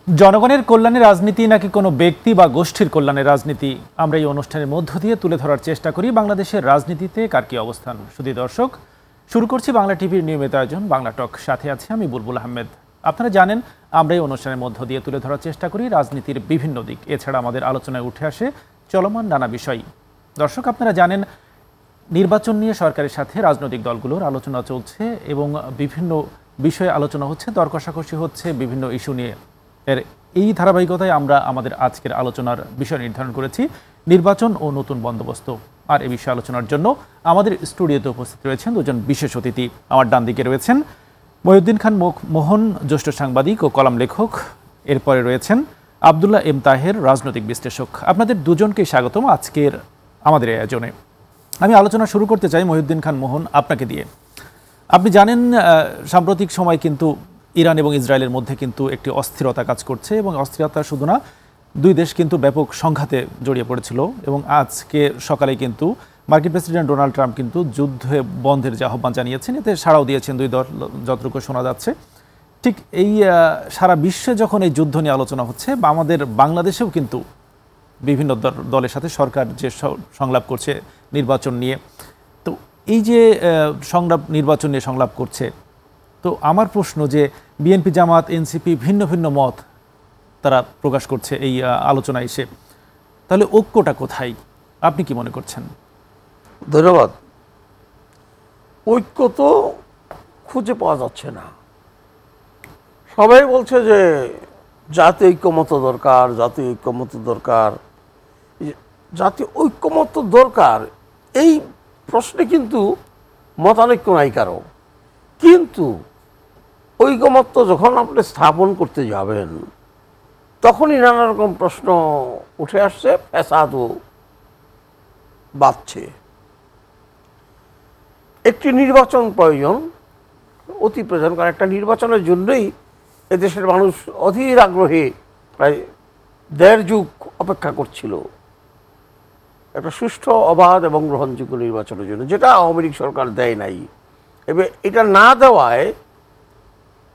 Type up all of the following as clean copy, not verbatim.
জনগণের কল্যাণের রাজনীতি নাকি কোনো ব্যক্তি বা গোষ্ঠীর কল্যাণের রাজনীতি, আমরা এই অনুষ্ঠানের মধ্য দিয়ে তুলে ধরার চেষ্টা করি বাংলাদেশের রাজনীতিতে কার কি অবস্থান। শুধু দর্শক, শুরু করছি বাংলা টিভির নিয়মিত আয়োজন বাংলা টক। সাথে আছে আমি বুলবুল আহমেদ। আপনারা জানেন আমরা এই অনুষ্ঠানের মধ্য দিয়ে তুলে ধরার চেষ্টা করি রাজনীতির বিভিন্ন দিক। এছাড়া আমাদের আলোচনায় উঠে আসে চলমান নানা বিষয়। দর্শক, আপনারা জানেন নির্বাচন নিয়ে সরকারের সাথে রাজনৈতিক দলগুলোর আলোচনা চলছে এবং বিভিন্ন বিষয়ে আলোচনা হচ্ছে, দর কষাকষি হচ্ছে বিভিন্ন ইস্যু নিয়ে। এই ধারাবাহিকতায় আমরা আমাদের আজকের আলোচনার বিষয় নির্ধারণ করেছি নির্বাচন ও নতুন বন্দোবস্ত। আর এই বিষয়ে আলোচনার জন্য আমাদের স্টুডিওতে উপস্থিত রয়েছেন দুজন বিশেষ অতিথি। আমার ডান দিকে রয়েছেন মহিউদ্দিন খান মোহন, জ্যেষ্ঠ সাংবাদিক ও কলাম লেখক। এরপরে রয়েছেন আব্দুল্লাহ এম তাহের, রাজনৈতিক বিশ্লেষক। আপনাদের দুজনকে স্বাগতম আজকের আমাদের আয়োজনে। আমি আলোচনা শুরু করতে চাই মহিউদ্দিন খান মোহন, আপনাকে দিয়ে। আপনি জানেন সাম্প্রতিক সময় কিন্তু ইরান এবং ইসরায়েলের মধ্যে কিন্তু একটি অস্থিরতা কাজ করছে এবং অস্থিরতা শুধু না, দুই দেশ কিন্তু ব্যাপক সংঘাতে জড়িয়ে পড়েছিল এবং আজকে সকালে কিন্তু মার্কিন প্রেসিডেন্ট ডোনাল্ড ট্রাম্প কিন্তু যুদ্ধে বন্ধের যে আহ্বান জানিয়েছেন, এতে সাড়াও দিয়েছেন দুই দল, যতটুকু শোনা যাচ্ছে। ঠিক এই সারা বিশ্বে যখন এই যুদ্ধ নিয়ে আলোচনা হচ্ছে, বা আমাদের বাংলাদেশেও কিন্তু বিভিন্ন দলের সাথে সরকার যে সংলাপ করছে নির্বাচন নিয়ে, তো এই যে নির্বাচন নিয়ে সংলাপ করছে, তো আমার প্রশ্ন যে বিএনপি, জামাত, এনসিপি ভিন্ন ভিন্ন মত তারা প্রকাশ করছে এই আলোচনায় এসে, তাহলে ঐক্যটা কোথায়? আপনি কি মনে করছেন? ধন্যবাদ। ঐক্য তো খুঁজে পাওয়া যাচ্ছে না। সবাই বলছে যে জাতীয় ঐক্যমত্য দরকার, জাতীয় ঐক্যমত্য দরকার, জাতীয় ঐক্যমত্য দরকার। এই প্রশ্নে কিন্তু মতানৈক্য নাই কারো। কিন্তু ঐকমত্য যখন আপনি স্থাপন করতে যাবেন, তখনই নানা রকম প্রশ্ন উঠে আসছে, ফ্যাসাদও বাড়ছে। একটি নির্বাচন প্রয়োজন, অতি প্রয়োজন, কারণ একটা নির্বাচনের জন্যই এদেশের মানুষ অধীর আগ্রহে প্রায় ১.৫ যুগ অপেক্ষা করছিল একটা সুষ্ঠু, অবাধ এবং গ্রহণযোগ্য নির্বাচনের জন্য, যেটা আওয়ামী লীগ সরকার দেয় নাই। এবার এটা না দেওয়ায়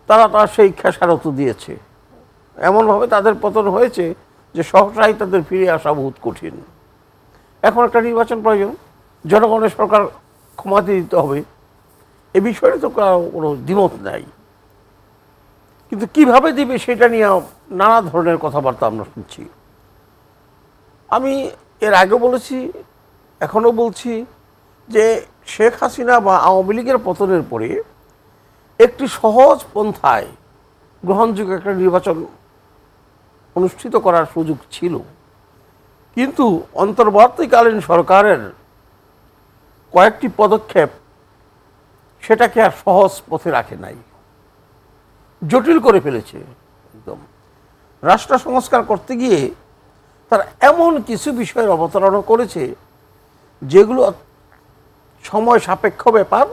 তারা সেই খেসারত দিয়েছে, এমনভাবে তাদের পতন হয়েছে যে সহসাই তাদের ফিরে আসা বহুত কঠিন। এখন একটা নির্বাচন প্রয়োজন, জনগণের সরকার ক্ষমাতে দিতে হবে, এ বিষয়ে তো কোনো দ্বিমত নাই। কিন্তু কিভাবে দিবে সেটা নিয়ে নানা ধরনের কথাবার্তা আমরা শুনছি। আমি এর আগে বলেছি, এখনও বলছি যে শেখ হাসিনা বা আওয়ামী লীগের পতনের পরে একটি সহজ পন্থায় গ্রহণযোগ্য একটা নির্বাচন অনুষ্ঠিত করার সুযোগ ছিল, কিন্তু অন্তর্বর্তীকালীন সরকারের কয়েকটি পদক্ষেপ সেটাকে আর সহজ পথে রাখে নাই, জটিল করে ফেলেছে। একদম রাষ্ট্র সংস্কার করতে গিয়ে তারা এমন কিছু বিষয়ের অবতারণা করেছে যেগুলো সময় সাপেক্ষ ব্যাপার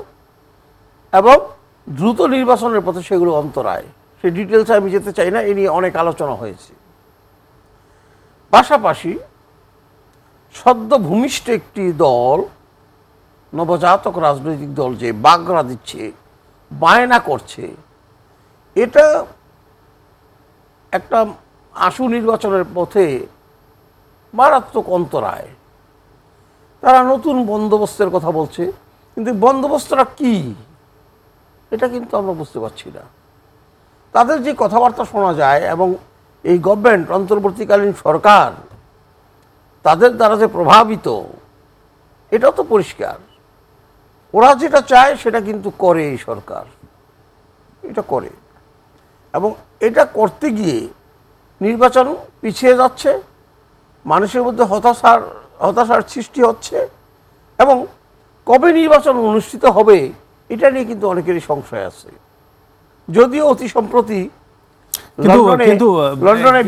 এবং দ্রুত নির্বাচনের পথে সেগুলো অন্তরায়। সেই ডিটেলসে আমি যেতে চাই না, এ নিয়ে অনেক আলোচনা হয়েছে। পাশাপাশি সদ্য ভূমিষ্ঠ একটি দল, নবজাতক রাজনৈতিক দল যে বাগড়া দিচ্ছে, বায়না করছে, এটা একটা আশু নির্বাচনের পথে মারাত্মক অন্তরায়। তারা নতুন বন্দোবস্তের কথা বলছে, কিন্তু বন্দোবস্তটা কি এটা কিন্তু আমরা বুঝতে পারছি না। তাদের যে কথাবার্তা শোনা যায় এবং এই গভর্নমেন্ট, অন্তর্বর্তীকালীন সরকার তাদের দ্বারা যে প্রভাবিত, এটাও তো পরিষ্কার। ওরা যেটা চায় সেটা কিন্তু করে এই সরকার, এটা করে, এবং এটা করতে গিয়ে নির্বাচন পিছিয়ে যাচ্ছে, মানুষের মধ্যে হতাশার সৃষ্টি হচ্ছে, এবং কবে নির্বাচন অনুষ্ঠিত হবে এটা নিয়ে কিন্তু অনেকেরই সংশয় আছে। যদিও অতি সম্প্রতি লন্ডনে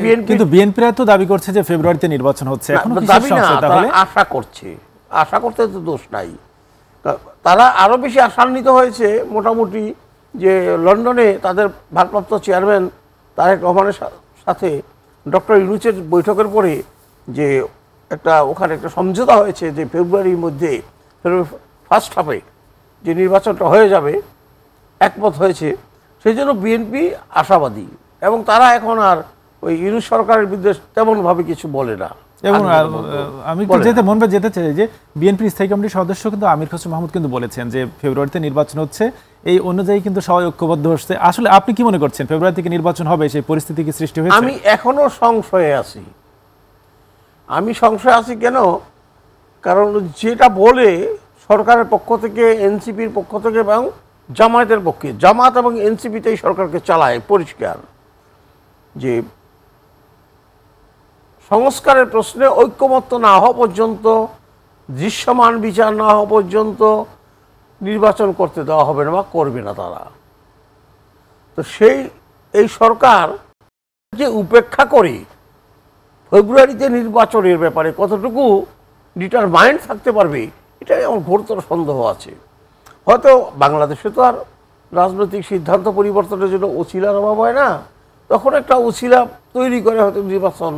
বিএনপিরা তো দাবি করছে যে ফেব্রুয়ারিতে নির্বাচন হচ্ছে। দাবি না, তারা আশা করছে। আশা করতে তো দোষ নাই। তারা আরো বেশি আশান্বিত হয়েছে মোটামুটি যে লন্ডনে তাদের ভারপ্রাপ্ত চেয়ারম্যান তারেক রহমানের সাথে ডক্টর ইউনূসের বৈঠকের পরে যে ওখানে একটা সমঝোতা হয়েছে যে ফেব্রুয়ারির মধ্যে, ফার্স্ট হাফে যে নির্বাচনটা হয়ে যাবে, একমত হয়েছে। সেই জন্য বিএনপি আশাবাদী এবং তারা এখন আর ওই ইউনূস সরকারের বিরুদ্ধে তেমনভাবে কিছু বলে না। এবং আমি একটু যেতে চাই যে বিএনপির স্থায়ী কমিটির সদস্য কিন্তু আমির খসরু মাহমুদ কিন্তু বলেছেন যে ফেব্রুয়ারিতে নির্বাচন হচ্ছে, এই অনুযায়ী কিন্তু সবাই ঐক্যবদ্ধ হচ্ছে। আসলে আপনি কি মনে করছেন, ফেব্রুয়ারি থেকে নির্বাচন হবে, সেই পরিস্থিতি কি সৃষ্টি হয়েছে? আমি এখনো সংশয়ে আছি। আমি সংশয়ে আছি কেন? কারণ যেটা বলে সরকারের পক্ষ থেকে, এনসিপির পক্ষ থেকে এবং জামায়াতের পক্ষে, জামাত এবং এনসিপিতেই সরকারকে চালায় পরিষ্কার, যে সংস্কারের প্রশ্নে ঐক্যমত্য না হওয়া পর্যন্ত, দৃশ্যমান বিচার না হওয়া পর্যন্ত নির্বাচন করতে দেওয়া হবে না বা করবে না তারা। তো এই সরকার যে উপেক্ষা করে ফেব্রুয়ারিতে নির্বাচনের ব্যাপারে কতটুকু ডিটারমাইন্ড থাকতে পারবে, এটাই আমার ঘোরতর সন্দেহ আছে। হয়তো বাংলাদেশে তো আর রাজনৈতিক সিদ্ধান্ত পরিবর্তনের জন্য ওসিলার অভাব হয় না, তখন একটা ওসিলা তৈরি করে হয়তো নির্বাচন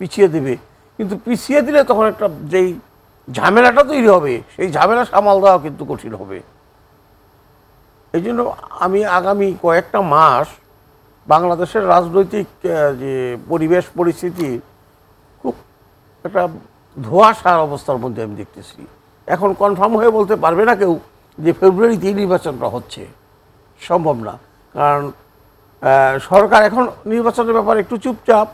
পিছিয়ে দেবে। কিন্তু পিছিয়ে দিলে তখন একটা যেই ঝামেলাটা তৈরি হবে, সেই ঝামেলা সামাল দেওয়া কিন্তু কঠিন হবে। এই জন্য আমি আগামী কয়েকটা মাস বাংলাদেশের রাজনৈতিক যে পরিবেশ পরিস্থিতি খুব একটা ধোঁয়াশার অবস্থার মধ্যে আমি দেখতেছি। এখন কনফার্ম হয়ে বলতে পারবে না কেউ যে ফেব্রুয়ারিতেই নির্বাচনটা হচ্ছে, সম্ভব না। কারণ সরকার এখন নির্বাচনের ব্যাপারে একটু চুপচাপ,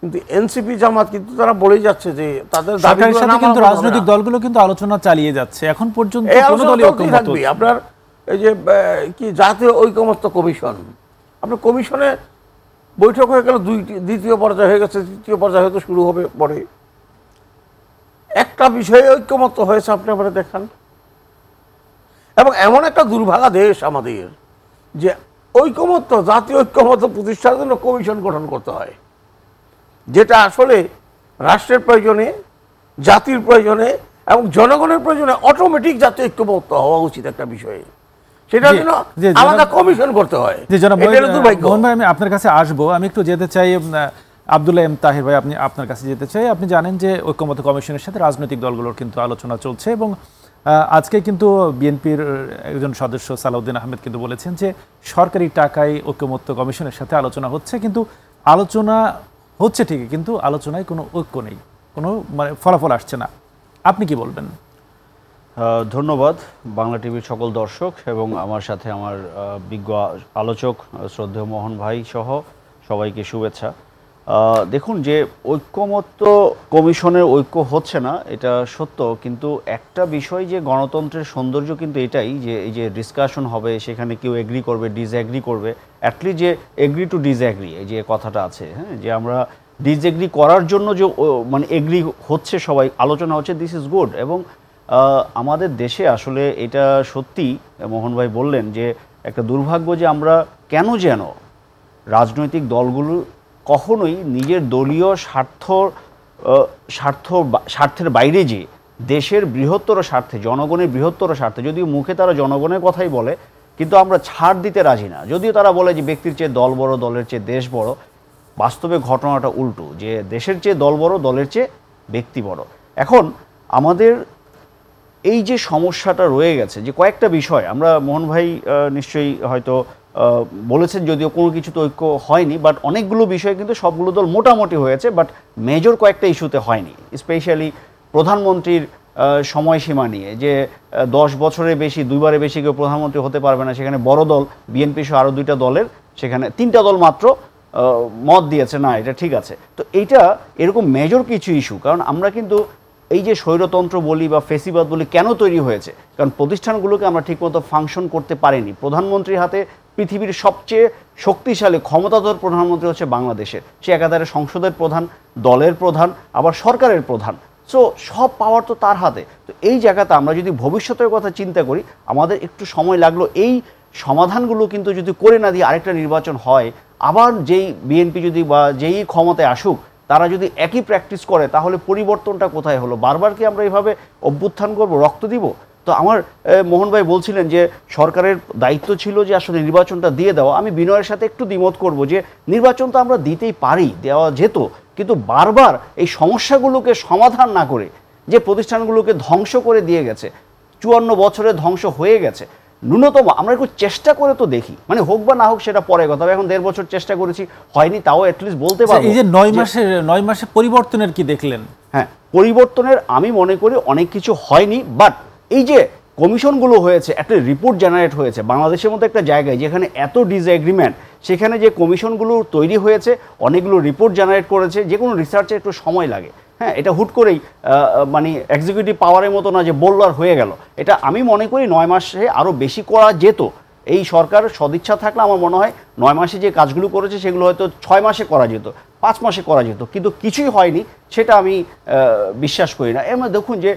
কিন্তু এনসিপি জামাত কিন্তু তারা বলেই যাচ্ছে যে তাদের সরকারের সাথে কিন্তু রাজনৈতিক দলগুলো কিন্তু আলোচনা চালিয়ে যাচ্ছে এখন পর্যন্ত। কোনো দলই ঐক্যমত্য থাকবে। আপনার এই যে কি জাতীয় ঐকমত্য কমিশন, আপনার কমিশনে বৈঠক হয়ে গেল, দ্বিতীয় পর্যায়ে হয়ে গেছে, তৃতীয় পর্যায়ে হয়তো শুরু হবে পরে। একটা বিষয়ে ঐক্যমত্য হয়েছে আপনি আপনারা দেখান। এবং এমন একটা দুর্ভাগা দেশ আমাদের যে ঐকমত্য, জাতীয় ঐক্যমত্য প্রতিষ্ঠার জন্য কমিশন গঠন করতে হয়, যেটা আসলে রাষ্ট্রের প্রয়োজনে, জাতির প্রয়োজনে এবং জনগণের প্রয়োজনে অটোমেটিক জাতীয় ঐক্যমত্য হওয়া উচিত একটা বিষয়ে। সেটার জন্য আলাদা কমিশন করতে হয়। আমি আপনার কাছে আসবো, আমি একটু যেতে চাই আব্দুল্লাহ এম তাহির ভাই, আপনার কাছে যেতে চাই। আপনি জানেন যে ঐক্যমত্য কমিশনের সাথে রাজনৈতিক দলগুলোর কিন্তু আলোচনা চলছে, এবং আজকে কিন্তু বিএনপির একজন সদস্য সালাউদ্দিন আহমেদ কিন্তু বলেছেন যে সরকারি টাকায় ঐক্যমত্য কমিশনের সাথে আলোচনা হচ্ছে, কিন্তু আলোচনা হচ্ছে ঠিকই, কিন্তু আলোচনায় কোনো ঐক্য নেই, কোনো মানে ফলাফল আসছে না। আপনি কি বলবেন? ধন্যবাদ বাংলা টিভির সকল দর্শক এবং আমার সাথে আমার বিজ্ঞ আলোচক শ্রদ্ধেয় মোহন ভাই সহ সবাইকে শুভেচ্ছা। দেখুন, যে ঐক্যমত্য কমিশনের ঐক্য হচ্ছে না এটা সত্য, কিন্তু একটা বিষয় যে গণতন্ত্রের সৌন্দর্য কিন্তু এটাই যে এই যে ডিসকাশন হবে, সেখানে কেউ এগ্রি করবে, ডিসএগ্রি করবে, অ্যাটলিস্ট যে এগ্রি টু ডিসএগ্রি এই যে কথাটা আছে, হ্যাঁ, যে আমরা ডিসএগ্রি করার জন্য যে মানে এগ্রি হচ্ছে, সবাই আলোচনা হচ্ছে, দিস ইজ গুড। এবং আমাদের দেশে আসলে এটা সত্যি মোহন ভাই বললেন যে একটা দুর্ভাগ্য যে আমরা কেন যেন রাজনৈতিক দলগুলো কখনোই নিজের দলীয় স্বার্থের বাইরে যে দেশের বৃহত্তর স্বার্থে, জনগণের বৃহত্তর স্বার্থে, যদিও মুখে তারা জনগণের কথাই বলে, কিন্তু আমরা ছাড় দিতে রাজি না। যদিও তারা বলে যে ব্যক্তির চেয়ে দল বড়, দলের চেয়ে দেশ বড়, বাস্তবে ঘটনাটা উল্টো, যে দেশের চেয়ে দল বড়, দলের চেয়ে ব্যক্তি বড়। এখন আমাদের এই যে সমস্যাটা রয়ে গেছে, যে কয়েকটা বিষয় আমরা, মোহন ভাই নিশ্চয়ই হয়তো বলেছেন, যদিও কোনো কিছু তো ঐক্য হয়নি, বাট অনেকগুলো বিষয় কিন্তু সবগুলো দল মোটামুটি হয়েছে, বাট মেজর কয়েকটা ইস্যুতে হয়নি। স্পেশালি প্রধানমন্ত্রীর সময়সীমা নিয়ে, যে 10 বছরের বেশি, 2বারের বেশি কেউ প্রধানমন্ত্রী হতে পারবে না, সেখানে বড় দল বিএনপি সহ আরও 2টা দলের, সেখানে 3টা দল মাত্র মত দিয়েছে না এটা ঠিক আছে। তো এইটা এরকম মেজর কিছু ইস্যু, কারণ আমরা কিন্তু এই যে স্বৈরতন্ত্র বলি বা ফেসিবাদ বলি কেন তৈরি হয়েছে, কারণ প্রতিষ্ঠানগুলোকে আমরা ঠিকমতো ফাংশন করতে পারিনি। প্রধানমন্ত্রীর হাতে পৃথিবীর সবচেয়ে শক্তিশালী ক্ষমতাধর প্রধানমন্ত্রী হচ্ছে বাংলাদেশের, সে একাধারে সংসদের প্রধান, দলের প্রধান, আবার সরকারের প্রধান, সো সব পাওয়ার তো তার হাতে। তো এই জায়গাতে আমরা যদি ভবিষ্যতের কথা চিন্তা করি, আমাদের একটু সময় লাগলো, এই সমাধানগুলো কিন্তু যদি করে না দিয়ে আরেকটা নির্বাচন হয়, আবার যেই বিএনপি যদি বা যেই ক্ষমতায় আসুক তারা যদি একই প্র্যাকটিস করে, তাহলে পরিবর্তনটা কোথায় হলো? বারবার কি আমরা এইভাবে অভ্যুত্থান করব, রক্ত দিব? তো আমার মোহন ভাই বলছিলেন যে সরকারের দায়িত্ব ছিল যে আসলে নির্বাচনটা দিয়ে দেওয়া। আমি বিনয়ের সাথে একটু দ্বিমত করব যে নির্বাচন তো আমরা দিতেই পারি, দেওয়া যেত, কিন্তু বারবার এই সমস্যাগুলোকে সমাধান না করে, যে প্রতিষ্ঠানগুলোকে ধ্বংস করে দিয়ে গেছে, 54 বছরে ধ্বংস হয়ে গেছে, ন্যূনতম আমরা একটু চেষ্টা করে তো দেখি, মানে হোক বা না হোক সেটা পরে কথা। এখন 1.5 বছর চেষ্টা করেছি, হয়নি, তাও অ্যাটলিস্ট বলতে পারবো। এই যে 9 মাসে পরিবর্তনের কি দেখলেন? হ্যাঁ, পরিবর্তনের আমি মনে করি অনেক কিছু হয়নি, বাট এই যে কমিশনগুলো হয়েছে, একটা রিপোর্ট জেনারেট হয়েছে বাংলাদেশের মতো একটা জায়গায় যেখানে এত ডিসএগ্রিমেন্ট, সেখানে যে কমিশনগুলো তৈরি হয়েছে, অনেকগুলো রিপোর্ট জেনারেট করেছে। যে কোনো রিসার্চে একটু সময় লাগে। হ্যাঁ, এটা হুট করেই মানে এক্সিকিউটিভ পাওয়ারের মতো না যে বলল আর হয়ে গেল। এটা আমি মনে করি 9 মাসে আরও বেশি করা যেত। এই সরকার সদিচ্ছা থাকলে আমার মনে হয় 9 মাসে যে কাজগুলো করেছে সেগুলো হয়তো 6 মাসে করা যেত, 5 মাসে করা যেত, কিন্তু কিছুই হয়নি, সেটা আমি বিশ্বাস করি না। এর মধ্যে দেখুন যে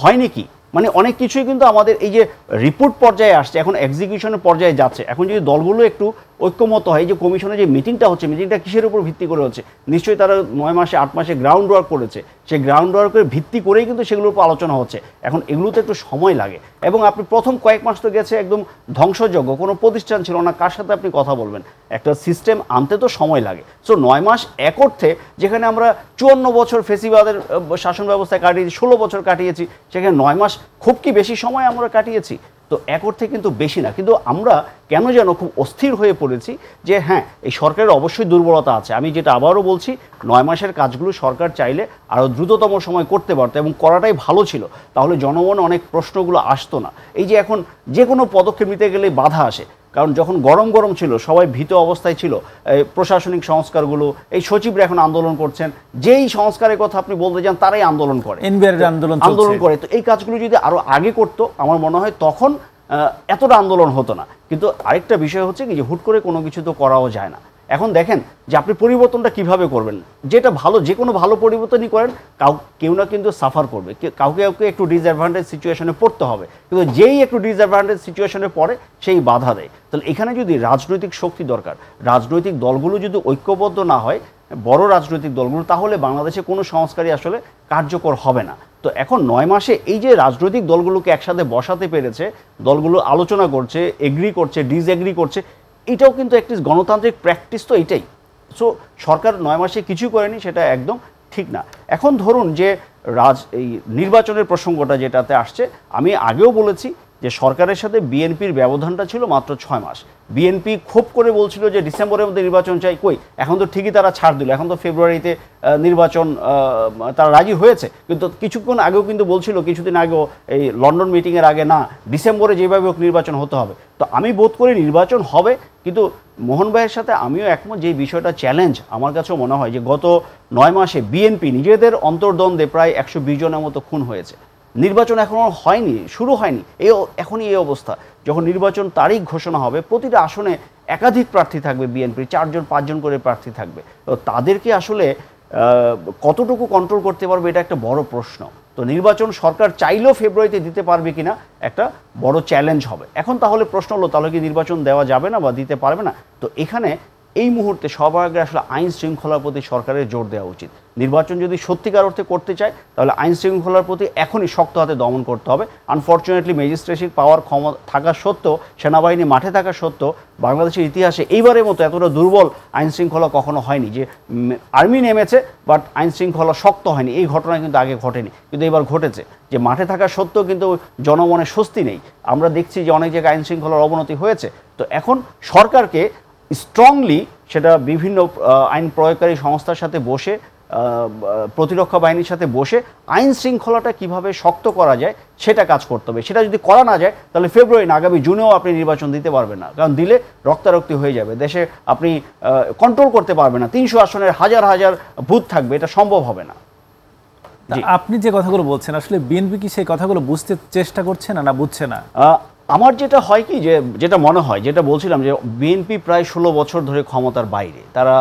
হয়নি কি, মানে অনেক কিছুই কিন্তু আমাদের এই যে রিপোর্ট পর্যায়ে আসছে, এখন এক্সিকিউশনের পর্যায়ে যাচ্ছে। এখন যদি দলগুলো একটু ঐক্যমত হয়, যে কমিশনের যে মিটিংটা হচ্ছে, মিটিংটা কিসের উপর ভিত্তি করে হচ্ছে? নিশ্চয়ই তারা 9 মাসে 8 মাসে গ্রাউন্ড ওয়ার্ক করেছে, সেই গ্রাউন্ড ওয়ার্কের ভিত্তি করেই কিন্তু সেগুলোর উপর আলোচনা হচ্ছে। এখন এগুলোতে একটু সময় লাগে, এবং আপনি প্রথম কয়েক মাস তো গেছে একদম ধ্বংসযোগ্য, কোনো প্রতিষ্ঠান ছিল না, কার সাথে আপনি কথা বলবেন? একটা সিস্টেম আনতে তো সময় লাগে। সো 9 মাস এক অর্থে, যেখানে আমরা 54 বছর ফেসিবাদের শাসন ব্যবস্থায় কাটিয়েছি, 16 বছর কাটিয়েছি, সেখানে 9 মাস খুব কি বেশি সময় আমরা কাটিয়েছি? তো এক অর্থে কিন্তু বেশি না। কিন্তু আমরা কেন যেন খুব অস্থির হয়ে পড়েছি যে হ্যাঁ, এই সরকারের অবশ্যই দুর্বলতা আছে। আমি যেটা আবারও বলছি, 9 মাসের কাজগুলো সরকার চাইলে আরও দ্রুততম সময় করতে পারতো, এবং করাটাই ভালো ছিল। তাহলে জনমনে অনেক প্রশ্নগুলো আসতো না। এই যে এখন যে কোনো পদক্ষেপ নিতে গেলে বাধা আসে, কারণ যখন গরম গরম ছিল, সবাই ভীত অবস্থায় ছিল। প্রশাসনিক সংস্কারগুলো, এই সচিবরা এখন আন্দোলন করছেন, যেই সংস্কারের কথা আপনি বলতে যান তারাই আন্দোলন করে, আন্দোলন করে। তো এই কাজগুলো যদি আরো আগে করতো, আমার মনে হয় তখন এতটা আন্দোলন হতো না। কিন্তু আরেকটা বিষয় হচ্ছে কি, যে হুট করে কোনো কিছু তো করাও যায় না। এখন দেখেন যে আপনি পরিবর্তনটা কিভাবে করবেন। যেটা ভালো, যে কোনো ভালো পরিবর্তনই করেন, কেউ না কিন্তু সাফার করবে, কাউকে একটু ডিসঅ্যাডভান্টেজ সিচুয়েশনে পড়তে হবে। কিন্তু যেই একটু ডিসঅ্যাডভান্টেজ সিচুয়েশনে পড়ে, সেই বাধা দেয়। তাহলে এখানে যদি রাজনৈতিক শক্তি দরকার, রাজনৈতিক দলগুলো যদি ঐক্যবদ্ধ না হয়, বড় রাজনৈতিক দলগুলো, তাহলে বাংলাদেশে কোনো সংস্কারই আসলে কার্যকর হবে না। তো এখন 9 মাসে এই যে রাজনৈতিক দলগুলোকে একসাথে বসাতে পেরেছে, দলগুলো আলোচনা করছে, এগ্রি করছে, ডিসএগ্রি করছে, এটাও কিন্তু একটি গণতান্ত্রিক প্র্যাকটিস। তো এইটাই। সো সরকার 9 মাসে কিছু করেনি, সেটা একদম ঠিক না। এখন ধরুন যে এই নির্বাচনের প্রসঙ্গটা যেটাতে আসছে, আমি আগেও বলেছি যে সরকারের সাথে বিএনপির ব্যবধানটা ছিল মাত্র 6 মাস। বিএনপি খুব করে বলছিল যে ডিসেম্বরের মধ্যে নির্বাচন চাই, কই এখন তো ঠিকই তারা ছাড় দিল, এখন তো ফেব্রুয়ারিতে নির্বাচন তারা রাজি হয়েছে। কিন্তু কিছুক্ষণ আগেও কিন্তু বলছিল, কিছুদিন আগেও এই লন্ডন মিটিংয়ের আগে, না ডিসেম্বরে যেভাবে হোক নির্বাচন হতে হবে। তো আমি বোধ করি নির্বাচন হবে, কিন্তু মোহন ভাইয়ের সাথে আমিও একমত যে এই বিষয়টা চ্যালেঞ্জ। আমার কাছেও মনে হয় যে গত 9 মাসে বিএনপি নিজেদের অন্তর্দ্বন্দ্বে প্রায় 120 জনের মতো খুন হয়েছে। নির্বাচন এখনও হয়নি, শুরু হয়নি, এখনই এই অবস্থা। যখন নির্বাচন তারিখ ঘোষণা হবে, প্রতিটা আসনে একাধিক প্রার্থী থাকবে, বিএনপির 4 জন 5 জন করে প্রার্থী থাকবে। তো তাদেরকে আসলে কতটুকু কন্ট্রোল করতে পারবে, এটা একটা বড় প্রশ্ন। তো নির্বাচন সরকার চাইলেও ফেব্রুয়ারিতে দিতে পারবে কিনা, একটা বড় চ্যালেঞ্জ হবে। এখন তাহলে প্রশ্ন হলো, তাহলে কি নির্বাচন দেওয়া যাবে না বা দিতে পারবে না? তো এখানে এই মুহূর্তে সবার আগে আসলে আইন শৃঙ্খলার প্রতি সরকারের জোর দেওয়া উচিত। নির্বাচন যদি সত্যিকার অর্থে করতে চায়, তাহলে আইন শৃঙ্খলার প্রতি এখনই শক্ত হাতে দমন করতে হবে। আনফর্চুনেটলি ম্যাজিস্ট্রেসি পাওয়ার ক্ষমতা থাকা সত্ত্বেও, সেনাবাহিনী মাঠে থাকা সত্ত্বেও, বাংলাদেশের ইতিহাসে এইবারের মতো এতটা দুর্বল আইন শৃঙ্খলা কখনো হয়নি। যে আর্মি নেমেছে বাট আইন শৃঙ্খলা শক্ত হয়নি, এই ঘটনা কিন্তু আগে ঘটেনি, কিন্তু এবার ঘটেছে। যে মাঠে থাকা সত্ত্বেও কিন্তু জনমনে স্বস্তি নেই। আমরা দেখছি যে অনেক জায়গায় আইন শৃঙ্খলার অবনতি হয়েছে। তো এখন সরকারকে স্ট্রংলি, সেটা বিভিন্ন আইন প্রয়োগকারী সংস্থার সাথে বসে, প্রতিরক্ষা বাহিনীর সাথে বসে আইন শৃঙ্খলাটা কিভাবে শক্ত করা যায় সেটা কাজ করতে হবে। সেটা যদি করা না যায়, তাহলে ফেব্রুয়ারি না, আগামী জুনেও আপনি নির্বাচন দিতে পারবেন না। কারণ দিলে রক্তারক্তি হয়ে যাবে, দেশে আপনি কন্ট্রোল করতে পারবেন না। 300 আসনের হাজার হাজার বুথ থাকবে, এটা সম্ভব হবে না। আপনি যে কথাগুলো বলছেন, আসলে বিএনপি কি সেই কথাগুলো বুঝতে চেষ্টা করছে না বুঝছে না? আমার যেটা হয় কি, যে যেটা মনে হয়, যেটা বলছিলাম, যে বিএনপি প্রায় 16 বছর ধরে ক্ষমতার বাইরে, তারা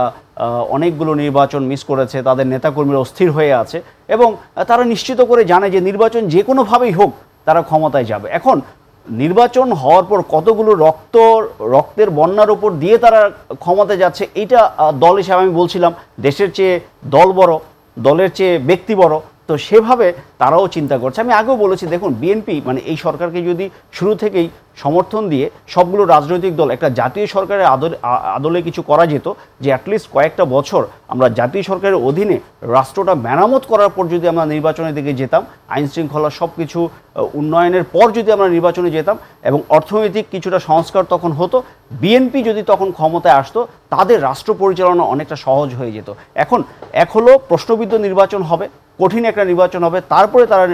অনেকগুলো নির্বাচন মিস করেছে, তাদের নেতাকর্মীরা অস্থির হয়ে আছে, এবং তারা নিশ্চিত করে জানে যে নির্বাচন যে কোনোভাবেই হোক তারা ক্ষমতায় যাবে। এখন নির্বাচন হওয়ার পর কতগুলো রক্তের বন্যার উপর দিয়ে তারা ক্ষমতায় যাচ্ছে, এইটা দল হিসাবে আমি বলছিলাম, দেশের চেয়ে দল বড়, দলের চেয়ে ব্যক্তি বড়। তো তো সেভাবে তারাও চিন্তা করছে। আমি আগেও বলেছি, দেখুন বিএনপি মানে এই সরকারকে যদি শুরু থেকেই সমর্থন দিয়ে সবগুলো রাজনৈতিক দল একটা জাতীয় সরকারের আদলে কিছু করা যেত, যে অ্যাটলিস্ট কয়েকটা বছর আমরা জাতীয় সরকারের অধীনে রাষ্ট্রটা মেরামত করার পর যদি আমরা নির্বাচনের দিকে যেতাম, আইন শৃঙ্খলা সব কিছু উন্নয়নের পর যদি আমরা নির্বাচনে যেতাম এবং অর্থনৈতিক কিছুটা সংস্কার তখন হতো, বিএনপি যদি তখন ক্ষমতায় আসতো, তাদের রাষ্ট্র পরিচালনা অনেকটা সহজ হয়ে যেত। এখন এক হলো প্রশ্নবিদ্ধ নির্বাচন হবে, কঠিন একটা নির্বাচন হবে, তারপরে তারা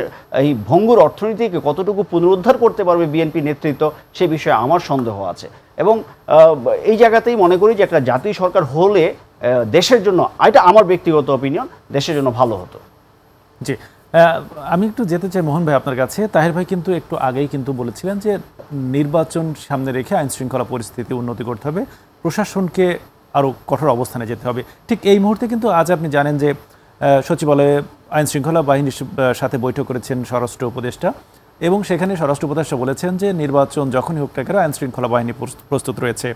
এই ভঙ্গুর অর্থনীতিকে কতটুকু পুনরুদ্ধার করতে পারবে বিএনপি নেতৃত্ব, সে বিষয়ে আমার সন্দেহ আছে। এবং এই জায়গাতেই মনে করি যে একটা জাতীয় সরকার হলে দেশের জন্য, এটা আমার ব্যক্তিগত অপিনিয়ন, দেশের জন্য ভালো হতো। জি, আমি একটু যেতে চাই মোহন ভাই আপনার কাছে। তাহের ভাই কিন্তু একটু আগেই কিন্তু বলেছিলেন যে নির্বাচন সামনে রেখে আইন শৃঙ্খলা পরিস্থিতি উন্নতি করতে হবে, প্রশাসনকে আরও কঠোর অবস্থানে যেতে হবে। ঠিক এই মুহূর্তে কিন্তু আজ আপনি জানেন যে সচিবালয়ে আইন শৃঙ্খলা বাহিনীর সাথে বৈঠক করেছেন স্বরাষ্ট্র উপদেষ্টা, এবং সেখানে স্বরাষ্ট্র উপদেষ্টা বলেছেন যে নির্বাচন যখনই হোক না কেন আইন শৃঙ্খলা বাহিনী প্রস্তুত রয়েছে।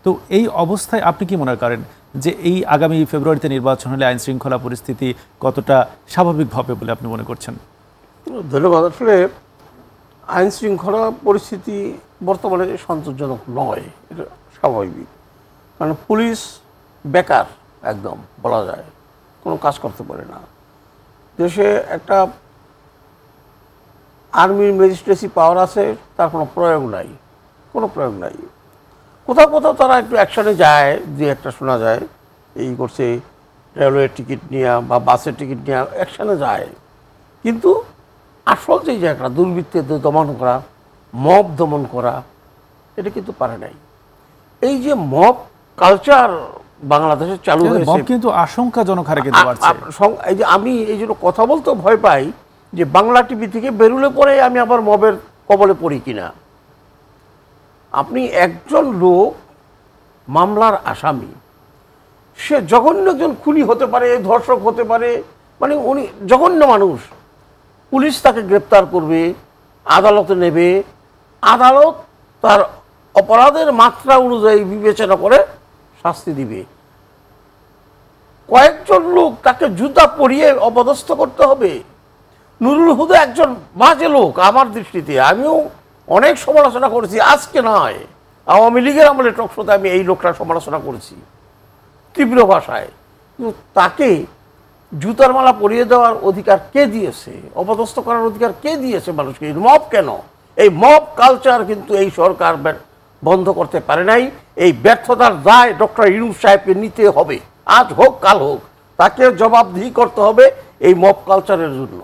তো এই অবস্থায় আপনি কি মনে করেন যে এই আগামী ফেব্রুয়ারিতে নির্বাচন হলে আইন শৃঙ্খলা পরিস্থিতি কতটা স্বাভাবিক হবে বলে আপনি মনে করছেন? ধন্যবাদ। আসলে আইন শৃঙ্খলা পরিস্থিতি বর্তমানে সন্তোষজনক নয়, এটা স্বাভাবিক। কারণ পুলিশ বেকার, একদম বলা যায়, কোনো কাজ করতে পারে না। দেশে একটা আর্মির ম্যাজিস্ট্রেসি পাওয়ার আছে, তার কোনো প্রয়োগ নাই, কোনো প্রয়োগ নাই। কোথাও কোথাও তারা একটু অ্যাকশনে যায়, যে একটা শোনা যায় এই করছে, রেলওয়ের টিকিট নিয়ে বা বাসের টিকিট নিয়ে অ্যাকশনে যায়, কিন্তু আসল যে জায়গাটা দুর্বৃত্তদের দমন করা, মব দমন করা, এটা কিন্তু পারে নাই। এই যে মব কালচার বাংলাদেশে চালু হয়েছে, কিন্তু আশঙ্কাজনক হারে কিন্তু বাড়ছে। এই যে আমি এই জন্য কথা বলতেও ভয় পাই যে বাংলা টিভি থেকে বেরুলে পরে আমি আবার মবের কবলে পড়ি কিনা। আপনি একজন লোক মামলার আসামি, সে জঘন্য একজন খুনি হতে পারে, ধর্ষক হতে পারে, মানে উনি জঘন্য মানুষ। পুলিশ তাকে গ্রেপ্তার করবে, আদালতে নেবে, আদালত তার অপরাধের মাত্রা অনুযায়ী বিবেচনা করে শাস্তি দিবে। কয়েকজন লোক তাকে জুতা পরিয়ে অপদস্থ করতে হবে। নুরুল হুদা একজন বাজে লোক আমার দৃষ্টিতে, আমিও অনেক সমালোচনা করেছি, আজকে নয়, আওয়ামী লীগের আমলে টকশোতে আমি এই লোকটার সমালোচনা করেছি তীব্র ভাষায়। কিন্তু তাকে জুতার মালা পরিয়ে দেওয়ার অধিকার কে দিয়েছে? অপদস্থ করার অধিকার কে দিয়েছে মানুষকে? মব কেন? এই মব কালচার কিন্তু এই সরকার বন্ধ করতে পারে নাই। এই ব্যর্থতার দায় ডক্টর ইউনূস সাহেবকে নিতে হবে, আজ হোক কাল হোক, তাকে জবাবদিহি করতে হবে এই মব কালচারের জন্য।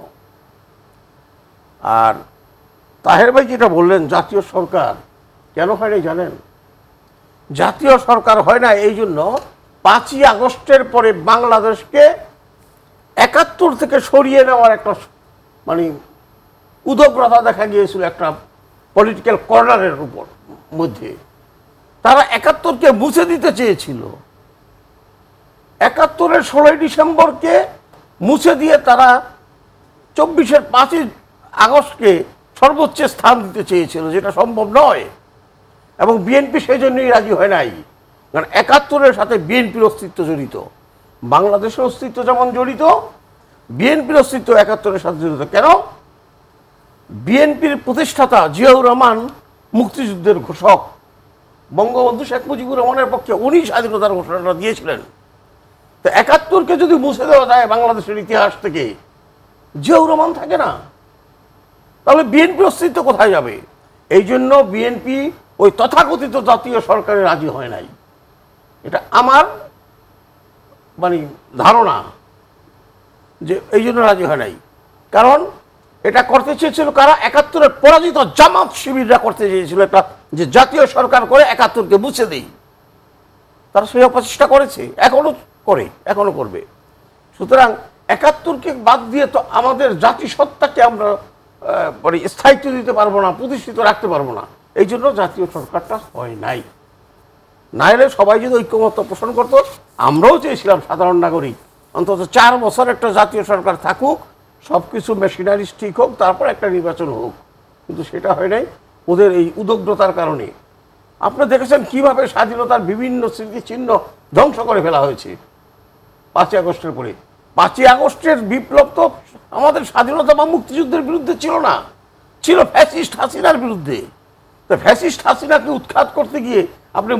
আর তাহের ভাই যেটা বললেন, জাতীয় সরকার কেন হয় নাই জানেন? জাতীয় সরকার হয় না এই জন্য 5ই আগস্টের পরে বাংলাদেশকে 71 থেকে সরিয়ে নেওয়ার একটা মানে উদগ্রতা দেখা গিয়েছিল একটা পলিটিক্যাল কর্নারের উপর মধ্যে। তারা 71কে মুছে দিতে চেয়েছিল, 71-এর 16ই ডিসেম্বরকে মুছে দিয়ে তারা 24-এর 5ই আগস্টকে সর্বোচ্চ স্থান দিতে চেয়েছিল, যেটা সম্ভব নয়। এবং বিএনপি সেই জন্যই রাজি হয় নাই, কারণ 71-এর সাথে বিএনপির অস্তিত্ব জড়িত। বাংলাদেশের অস্তিত্ব যেমন জড়িত, বিএনপির অস্তিত্ব 71-এর সাথে জড়িত। কেন? বিএনপির প্রতিষ্ঠাতা জিয়াউর রহমান মুক্তিযুদ্ধের ঘোষক, বঙ্গবন্ধু শেখ মুজিবুর রহমানের পক্ষে উনি স্বাধীনতার ঘোষণাটা দিয়েছিলেন। তো 71-কে যদি মুছে দেওয়া যায় বাংলাদেশের ইতিহাস থেকে, জিয়াউর রহমান থাকে না, তাহলে বিএনপির অস্তিত্ব কোথায় যাবে? এই জন্য বিএনপি ওই তথাকথিত জাতীয় সরকারে রাজি হয় নাই। এটা আমার মানে ধারণা যে এই জন্য রাজি হয় নাই। কারণ এটা করতে চেয়েছিল কারা? 71-এর পরাজিত জামাত শিবিররা করতে চেয়েছিল একটা, যে জাতীয় সরকার করে 71-কে মুছে দেই। তারা সেই অপচেষ্টা করেছে, এখনো করে, এখনো করবে। সুতরাং 71-কে বাদ দিয়ে তো আমাদের জাতিসত্তাকে আমরা মানে স্থায়িত্ব দিতে পারবো না, প্রতিষ্ঠিত রাখতে পারবো না। এই জন্য জাতীয় সরকারটা হয় নাই। নাইলে সবাই যদি ঐক্যমত্য পোষণ করতো, আমরাও চেয়েছিলাম সাধারণ নাগরিক অন্তত 4 বছর একটা জাতীয় সরকার থাকুক, সব কিছু মেশিনারিজ ঠিক হোক, তারপর একটা নির্বাচন হোক, কিন্তু সেটা হয় নাই ওদের এই উদগ্রতার কারণে। আপনারা দেখেছেন কিভাবে স্বাধীনতার বিভিন্ন স্মৃতিচিহ্ন ধ্বংস করে ফেলা হয়েছে 5ই আগস্টের পরে। 5ই আগস্টের বিপ্লব তো আমাদের স্বাধীনতা বা মুক্তিযুদ্ধের বিরুদ্ধে ছিল না, ছিল ফ্যাসিস্ট হাসিনার বিরুদ্ধে। তো ফ্যাসিস্ট হাসিনাকে উৎখাত করতে গিয়ে আপনি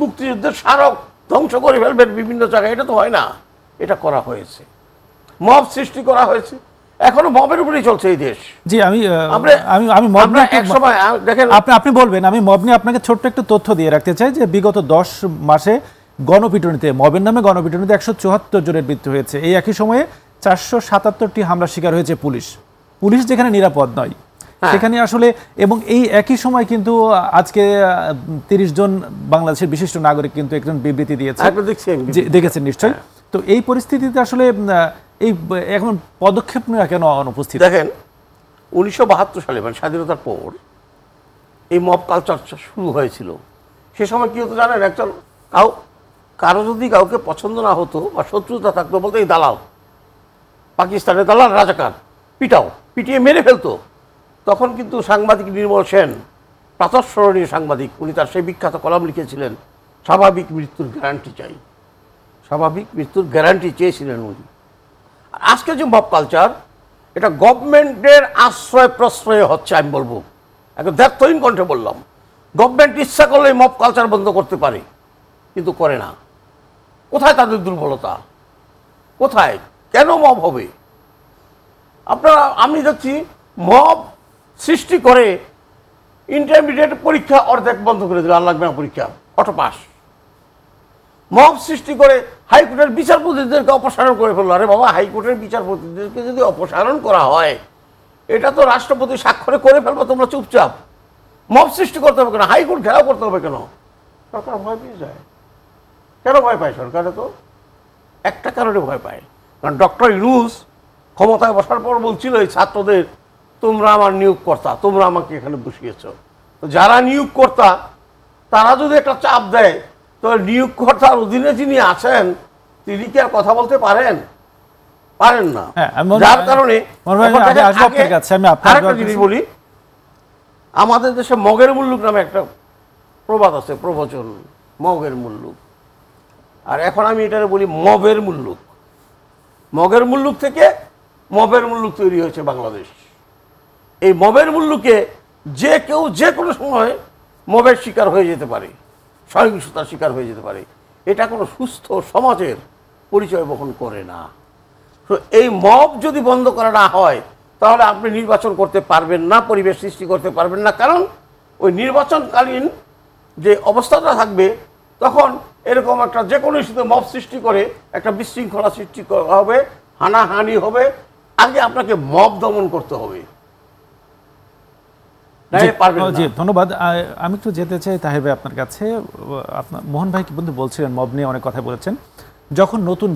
মুক্তিযুদ্ধের স্মারক ধ্বংস করে ফেলবেন বিভিন্ন জায়গায়, এটা তো হয় না। এটা করা হয়েছে, মব সৃষ্টি করা হয়েছে, এখনো মবের উপরেই চলছে এই দেশ। জি, আমি মব আমরা এক সময় দেখেন, আপনি বলবেন, আমি মব নিয়ে আপনাকে ছোট্ট একটু তথ্য দিয়ে রাখতে চাই যে বিগত 10 মাসে গণপিটুনিতে, মবের নামে গণপিটুনিতে 174 জনের মৃত্যু হয়েছে। এই একই সময়ে 477টি হামলা শিকার হয়েছে পুলিশ যেখানে নিরাপদ নয় সেখানে আসলে। এবং এই একই সময় কিন্তু আজকে 30 জন বাংলাদেশের বিশিষ্ট নাগরিক কিন্তু একজন বিবৃতি দিয়েছে, দেখেছেন নিশ্চয়ই। তো এই পরিস্থিতিতে আসলে এই এখন পদক্ষেপ নেওয়া কেন অনুপস্থিত? দেখেন 1972 সালে মানে স্বাধীনতার পর এই মব কালচার শুরু হয়েছিল। সে সময় কি হতো জানেন, একজন কারো যদি কাউকে পছন্দ না হতো বা শত্রুতা থাকতো, বলতো এই দালাল, পাকিস্তানের দালাল, রাজাকার, পিটিয়ে মেরে ফেলতো। তখন কিন্তু সাংবাদিক নির্মল সেন, প্রাতঃস্মরণীয় সাংবাদিক, উনি তার সেই বিখ্যাত কলাম লিখেছিলেন, স্বাভাবিক মৃত্যুর গ্যারান্টি চাই, স্বাভাবিক মৃত্যুর গ্যারান্টি চেয়েছিলেন উনি। আর আজকে যে মব কালচার, এটা গভর্নমেন্টের আশ্রয় প্রশ্রয়ে হচ্ছে। আমি বলবো, একদম দ্ব্যর্থহীন কণ্ঠে বললাম, গভর্নমেন্ট ইচ্ছা করলে মব কালচার বন্ধ করতে পারে, কিন্তু করে না। কোথায় তাদের দুর্বলতা? কোথায়? কেন মব হবে? আমি দেখছি মব সৃষ্টি করে ইন্টারমিডিয়েট পরীক্ষা অর্ধেক বন্ধ করে দিল, আর লাগবে না পরীক্ষা, অটো পাস। মব সৃষ্টি করে হাইকোর্টের বিচারপতিদেরকে অপসারণ করে ফেললো। আরে বাবা, হাইকোর্টের বিচারপতিদেরকে যদি অপসারণ করা হয়, এটা তো রাষ্ট্রপতি স্বাক্ষরে করে ফেলবো, তোমরা চুপচাপ। মব সৃষ্টি করতে হবে কেন? হাইকোর্ট ঘেরাও করতে হবে কেন? সরকার ভয় পেয়ে যায়। কেন ভয় পায় সরকারে? তো একটা কারণে ভয় পায়, কারণ ডক্টর ইউনূস ক্ষমতায় বসার পর বলছিল এই ছাত্রদের, তোমরা আমার নিয়োগকর্তা, তোমরা আমাকে এখানে বসিয়েছ। তো যারা নিয়োগকর্তা তারা যদি একটা চাপ দেয়, তো নিয়োগকর্তার অধীনে যিনি আছেন তিনি কি আর কথা বলতে পারেন? পারেন না। যার কারণে আরেকটা জিনিস বলি, আমাদের দেশে মগের মুল্লুক নামে একটা প্রবাদ আছে, প্রবচন, মগের মুল্লুক। আর এখন আমি এটা বলি মবের মুল্লুক। মগের মুল্লুক থেকে মবের মুল্লুক তৈরি হয়েছে বাংলাদেশ। এই মবের মুল্লুকে যে কেউ যে কোনো সময় মবের শিকার হয়ে যেতে পারে, সহিংসতার শিকার হয়ে যেতে পারে। এটা কোনো সুস্থ সমাজের পরিচয় বহন করে না। তো এই মব যদি বন্ধ করা না হয়, তাহলে আপনি নির্বাচন করতে পারবেন না, পরিবেশ সৃষ্টি করতে পারবেন না। কারণ ওই নির্বাচনকালীন যে অবস্থাটা থাকবে, তখন এরকম একটা যে কোনো ইস্যুতে মব সৃষ্টি করে একটা বিশৃঙ্খলা সৃষ্টি হবে, হানাহানি হবে। আগে আপনাকে মব দমন করতে হবে। জি, ধন্যবাদ। আমি একটু যেতে চাই তাহির ভাই আপনার কাছে। আপনার মোহন ভাই কিন্তু বলছিলেন, মব নিয়ে অনেক কথা বলেছেন। যখন নতুন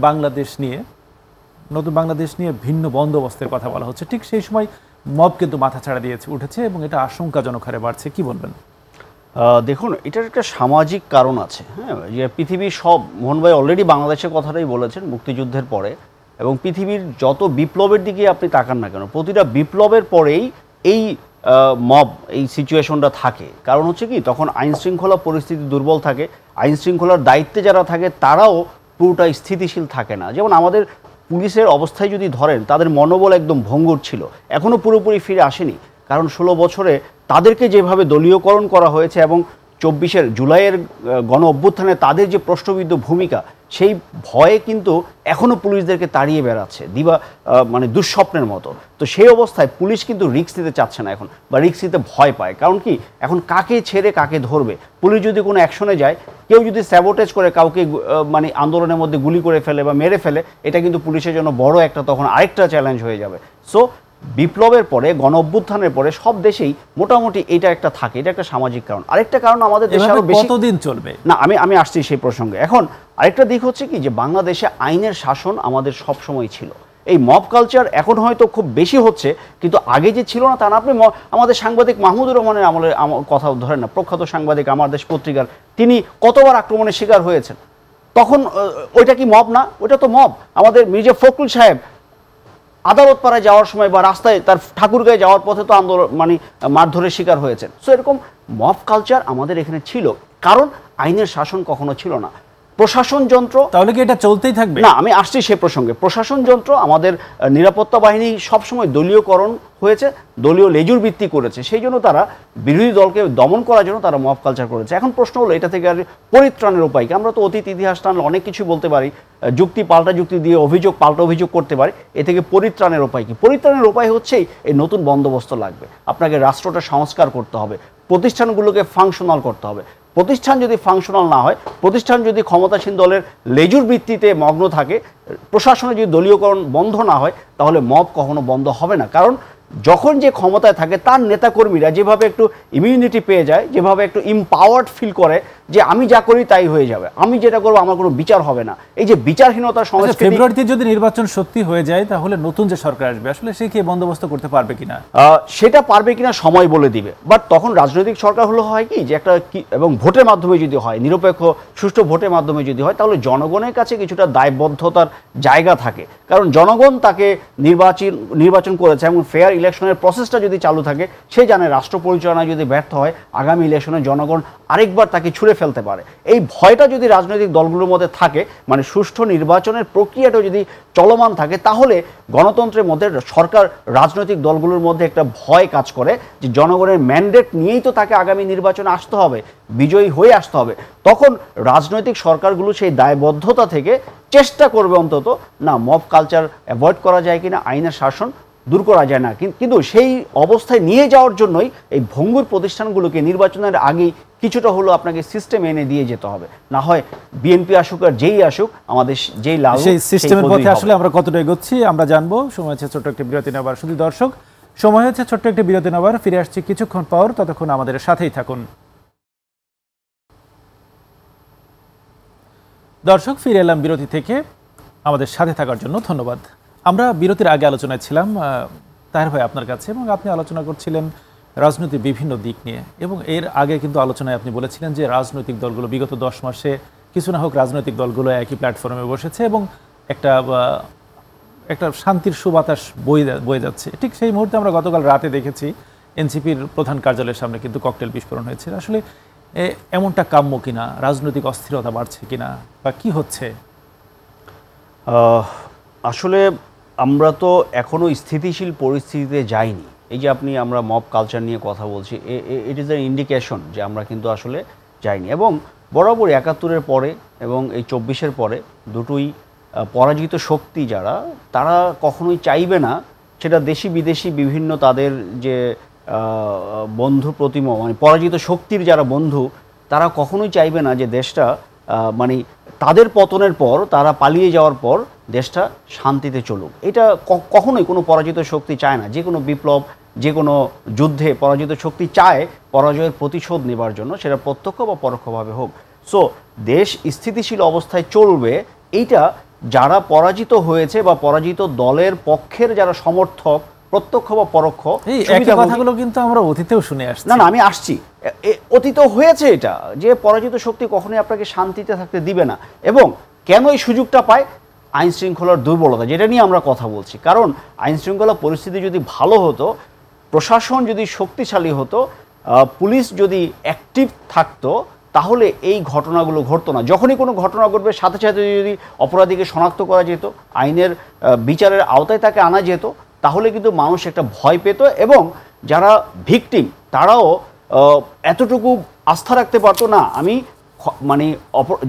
বাংলাদেশ নিয়ে ভিন্ন বন্দোবস্তের কথা বলা হচ্ছে, ঠিক সেই সময় মব কিন্তু মাথা ছাড়া দিয়ে উঠেছে এবং এটা আশঙ্কাজনক হারে বাড়ছে। কি বলবেন? দেখুন, এটার একটা সামাজিক কারণ আছে। হ্যাঁ, যে পৃথিবীর সব, মোহন ভাই অলরেডি বাংলাদেশের কথাটাই বলেছেন, মুক্তিযুদ্ধের পরে এবং পৃথিবীর যত বিপ্লবের দিকে আপনি তাকান না কেন, প্রতিটা বিপ্লবের পরেই এই মব, এই সিচুয়েশনটা থাকে। কারণ হচ্ছে কি, তখন আইন শৃঙ্খলা পরিস্থিতি দুর্বল থাকে, আইন শৃঙ্খলার দায়িত্বে যারা থাকে তারাও পুরোটা স্থিতিশীল থাকে না। যেমন আমাদের পুলিশের অবস্থায় যদি ধরেন, তাদের মনোবল একদম ভঙ্গুর ছিল, এখনও পুরোপুরি ফিরে আসেনি। কারণ 16 বছরে তাদেরকে যেভাবে দলীয়করণ করা হয়েছে এবং 24 জুলাইয়ের গণ অভ্যুত্থানে তাদের যে প্রশ্নবিদ্ধ ভূমিকা, সেই ভয়ে কিন্তু এখনও পুলিশদেরকে তাড়িয়ে বেড়াচ্ছে মানে দুঃস্বপ্নের মতো। তো সেই অবস্থায় পুলিশ কিন্তু রিস্ক নিতে চাচ্ছে না এখন, বা রিস্ক নিতে ভয় পায়। কারণ কি, এখন কাকে ছেড়ে কাকে ধরবে? পুলিশ যদি কোনো অ্যাকশনে যায়, কেউ যদি স্যাবোটেজ করে কাউকে মানে আন্দোলনের মধ্যে গুলি করে ফেলে বা মেরে ফেলে, এটা কিন্তু পুলিশের জন্য বড় একটা তখন আরেকটা চ্যালেঞ্জ হয়ে যাবে। সো বিপ্লবের পরে, গণ অভ্যুত্থানের পরে সব দেশেই মোটামুটি এটা একটা থাকে, এটা একটা সামাজিক কারণ। আরেকটা কারণ আমাদের দেশে আরো বেশি কতদিন চলবে না, আমি আসছি সেই প্রসঙ্গে। এখন আরেকটা দিক হচ্ছে কি, যে বাংলাদেশে আইনের শাসন আমাদের সব সময় ছিল। এই মব কালচার এখন হয়তো খুব বেশি হচ্ছে, কিন্তু আগে যে ছিল না তা না। আপনি আমাদের সাংবাদিক মাহমুদুর রহমানের আমলের কথা ধরেন না, প্রখ্যাত সাংবাদিক, আমার দেশ পত্রিকার, তিনি কতবার আক্রমণের শিকার হয়েছেন। তখন ওইটা কি মব না? ওইটা তো মব। আমাদের মির্জা ফখরুল সাহেব আদালত পাড়ায় যাওয়ার সময় বা রাস্তায় তার ঠাকুরগাঁয়ে যাওয়ার পথে তো আন্দোলন মানে মারধরের শিকার হয়েছেন। সো এরকম মব কালচার আমাদের এখানে ছিল, কারণ আইনের শাসন কখনো ছিল না। প্রশাসন যন্ত্র। তাহলে কি এটা চলতেই থাকবে? না, আমি আসছি সে প্রসঙ্গে। প্রশাসন যন্ত্র, আমাদের নিরাপত্তা বাহিনী সবসময় দলীয়করণ হয়েছে, দলীয় লেজুর ভিত্তি করেছে, সেই জন্য তারা বিরোধী দলকে দমন করার জন্য তারা মব কালচার করেছে। এখন প্রশ্ন হলো এটা থেকে আর পরিত্রাণের উপায় কি? আমরা তো অতীত ইতিহাস টানলে অনেক কিছু বলতে পারি, যুক্তি পাল্টা যুক্তি দিয়ে অভিযোগ পাল্টা অভিযোগ করতে পারি। এ থেকে পরিত্রাণের উপায় কি? পরিত্রাণের উপায় হচ্ছেই এই নতুন বন্দোবস্ত লাগবে। আপনাকে রাষ্ট্রটা সংস্কার করতে হবে, প্রতিষ্ঠানগুলোকে ফাংশনাল করতে হবে। প্রতিষ্ঠান যদি ফাংশনাল না হয়, প্রতিষ্ঠান যদি ক্ষমতাসীন দলের লেজুর ভিত্তিতে মগ্ন থাকে, প্রশাসনে যদি দলীয়করণ বন্ধ না হয়, তাহলে মব কখনো বন্ধ হবে না। কারণ যখন যে ক্ষমতায় থাকে তার নেতাকর্মীরা যেভাবে একটু ইমিউনিটি পেয়ে যায়, যেভাবে একটু ইম্পাওয়ার্ড ফিল করে যে আমি যা করি তাই হয়ে যাবে, আমি যেটা করবো আমার কোনো বিচার হবে না, এই যে বিচারহীনতার সংস্কৃতি। ফেব্রুয়ারিতে যদি নির্বাচন সত্যি হয়ে যায়, তাহলে নতুন যে সরকার আসবে আসলে সে কি বন্দোবস্ত করতে পারবে কিনা? সেটা পারবে কিনা সময় বলে দিবে। বাট তখন রাজনৈতিক সরকার হলো হয় কি যে একটা এবং ভোটের মাধ্যমে যদি হয়, নিরপেক্ষ সুষ্ঠু ভোটের মাধ্যমে যদি হয়, তাহলে জনগণের কাছে কিছুটা দায়বদ্ধতার জায়গা থাকে। কারণ জনগণ তাকে নির্বাচন করেছে এবং ফেয়ার ইলেকশনের প্রসেসটা যদি চালু থাকে, সে জানে রাষ্ট্র পরিচালনায় যদি ব্যর্থ হয়, আগামী ইলেকশনে জনগণ আরেকবার তাকে ছুঁড়ে ফেলতে পারে। এই ভয়টা যদি রাজনৈতিক দলগুলোর মধ্যে থাকে, মানে সুষ্ঠু নির্বাচনের প্রক্রিয়াটা যদি চলমান থাকে, তাহলে গণতন্ত্রের মধ্যে সরকার রাজনৈতিক দলগুলোর মধ্যে একটা ভয় কাজ করে যে জনগণের ম্যান্ডেট নিয়েই তো তাকে আগামী নির্বাচনে আসতে হবে, বিজয়ী হয়ে আসতে হবে। তখন রাজনৈতিক সরকারগুলো সেই দায়বদ্ধতা থেকে চেষ্টা করবে অন্তত না মব কালচার অ্যাভয়েড করা যায় কিনা, আইনের শাসন দূর করা যায় না। কিন্তু সেই অবস্থায় নিয়ে যাওয়ার জন্যই এই ভঙ্গুর প্রতিষ্ঠানগুলোকে নির্বাচনের আগেই কিছুটা হলো আপনাকে সিস্টেম এনে দিয়ে যেতে হবে। না হয় বিএনপি আসুক আর যেই আসুক, আমাদের যেই লাভ, সেই সিস্টেমের পথে আসলে আমরা কতটা এগোচ্ছি আমরা জানবো। সময় হচ্ছে ছোট্ট একটি বিরতি নেবার। শুধু দর্শক, সময় হচ্ছে ছোট্ট একটি বিরতি নেবার। ফিরে আসছি কিছুক্ষণ পর, ততক্ষণ আমাদের সাথেই থাকুন। দর্শক, ফিরে এলাম বিরতি থেকে। আমাদের সাথে থাকার জন্য ধন্যবাদ। আমরা বিরতির আগে আলোচনায় ছিলাম তাহের ভাই আপনার কাছে, এবং আপনি আলোচনা করছিলেন রাজনৈতিক বিভিন্ন দিক নিয়ে, এবং এর আগে কিন্তু আলোচনায় আপনি বলেছিলেন যে রাজনৈতিক দলগুলো বিগত 10 মাসে কিছু না হোক রাজনৈতিক দলগুলো একই প্ল্যাটফর্মে বসেছে এবং একটা শান্তির সুবাতাস বয়ে যাচ্ছে। ঠিক সেই মুহূর্তে আমরা গতকাল রাতে দেখেছি এনসিপির প্রধান কার্যালয়ের সামনে কিন্তু ককটেল বিস্ফোরণ হয়েছিল। আসলে এমনটা কাম্য কিনা? রাজনৈতিক অস্থিরতা বাড়ছে কিনা, বা কি হচ্ছে? আসলে আমরা তো এখনো স্থিতিশীল পরিস্থিতিতে যাইনি। এই যে আমরা মব কালচার নিয়ে কথা বলছি, ইট ইজ এন ইন্ডিকেশন যে আমরা কিন্তু আসলে যাইনি। এবং বরাবর ৭১-এর পরে এবং এই ২৪-এর পরে দুটোই পরাজিত শক্তি যারা, তারা কখনোই চাইবে না, সেটা দেশি বিদেশি বিভিন্ন তাদের যে বন্ধু প্রতিম, মানে পরাজিত শক্তির যারা বন্ধু, তারা কখনোই চাইবে না যে দেশটা মানে তাদের পতনের পর, তারা পালিয়ে যাওয়ার পর দেশটা শান্তিতে চলুক। এটা কখনোই কোনো পরাজিত শক্তি চায় না। যে কোনো বিপ্লব, যে কোনো যুদ্ধে পরাজিত শক্তি চায় পরাজয়ের প্রতিশোধ নেবার জন্য, সেটা প্রত্যক্ষ বা পরোক্ষভাবে হোক। সো দেশ স্থিতিশীল অবস্থায় চলবে, এইটা যারা পরাজিত হয়েছে বা পরাজিত দলের পক্ষের যারা সমর্থক, প্রত্যক্ষ বা পরোক্ষ, এই কথাগুলো কিন্তু আমরা অতীতেও শুনে আসছি। না, আমি আসছি, অতীত হয়েছে এটা, যে পরাজিত শক্তি কখনোই আপনাকে শান্তিতে থাকতে দিবে না। এবং কেন এই সুযোগটা পায়? আইন শৃঙ্খলার দুর্বলতা, যেটা নিয়ে আমরা কথা বলছি। কারণ আইন শৃঙ্খলা পরিস্থিতি যদি ভালো হতো, প্রশাসন যদি শক্তিশালী হতো, পুলিশ যদি অ্যাক্টিভ থাকতো, তাহলে এই ঘটনাগুলো ঘটতো না। যখনই কোনো ঘটনা ঘটবে, সাথে সাথে যদি অপরাধীকে শনাক্ত করা যেত, আইনের বিচারের আওতায় তাকে আনা যেত, তাহলে কিন্তু মানুষ একটা ভয় পেত, এবং যারা ভিকটিম তারাও এতটুকু আস্থা রাখতে পারতো না আমি মানে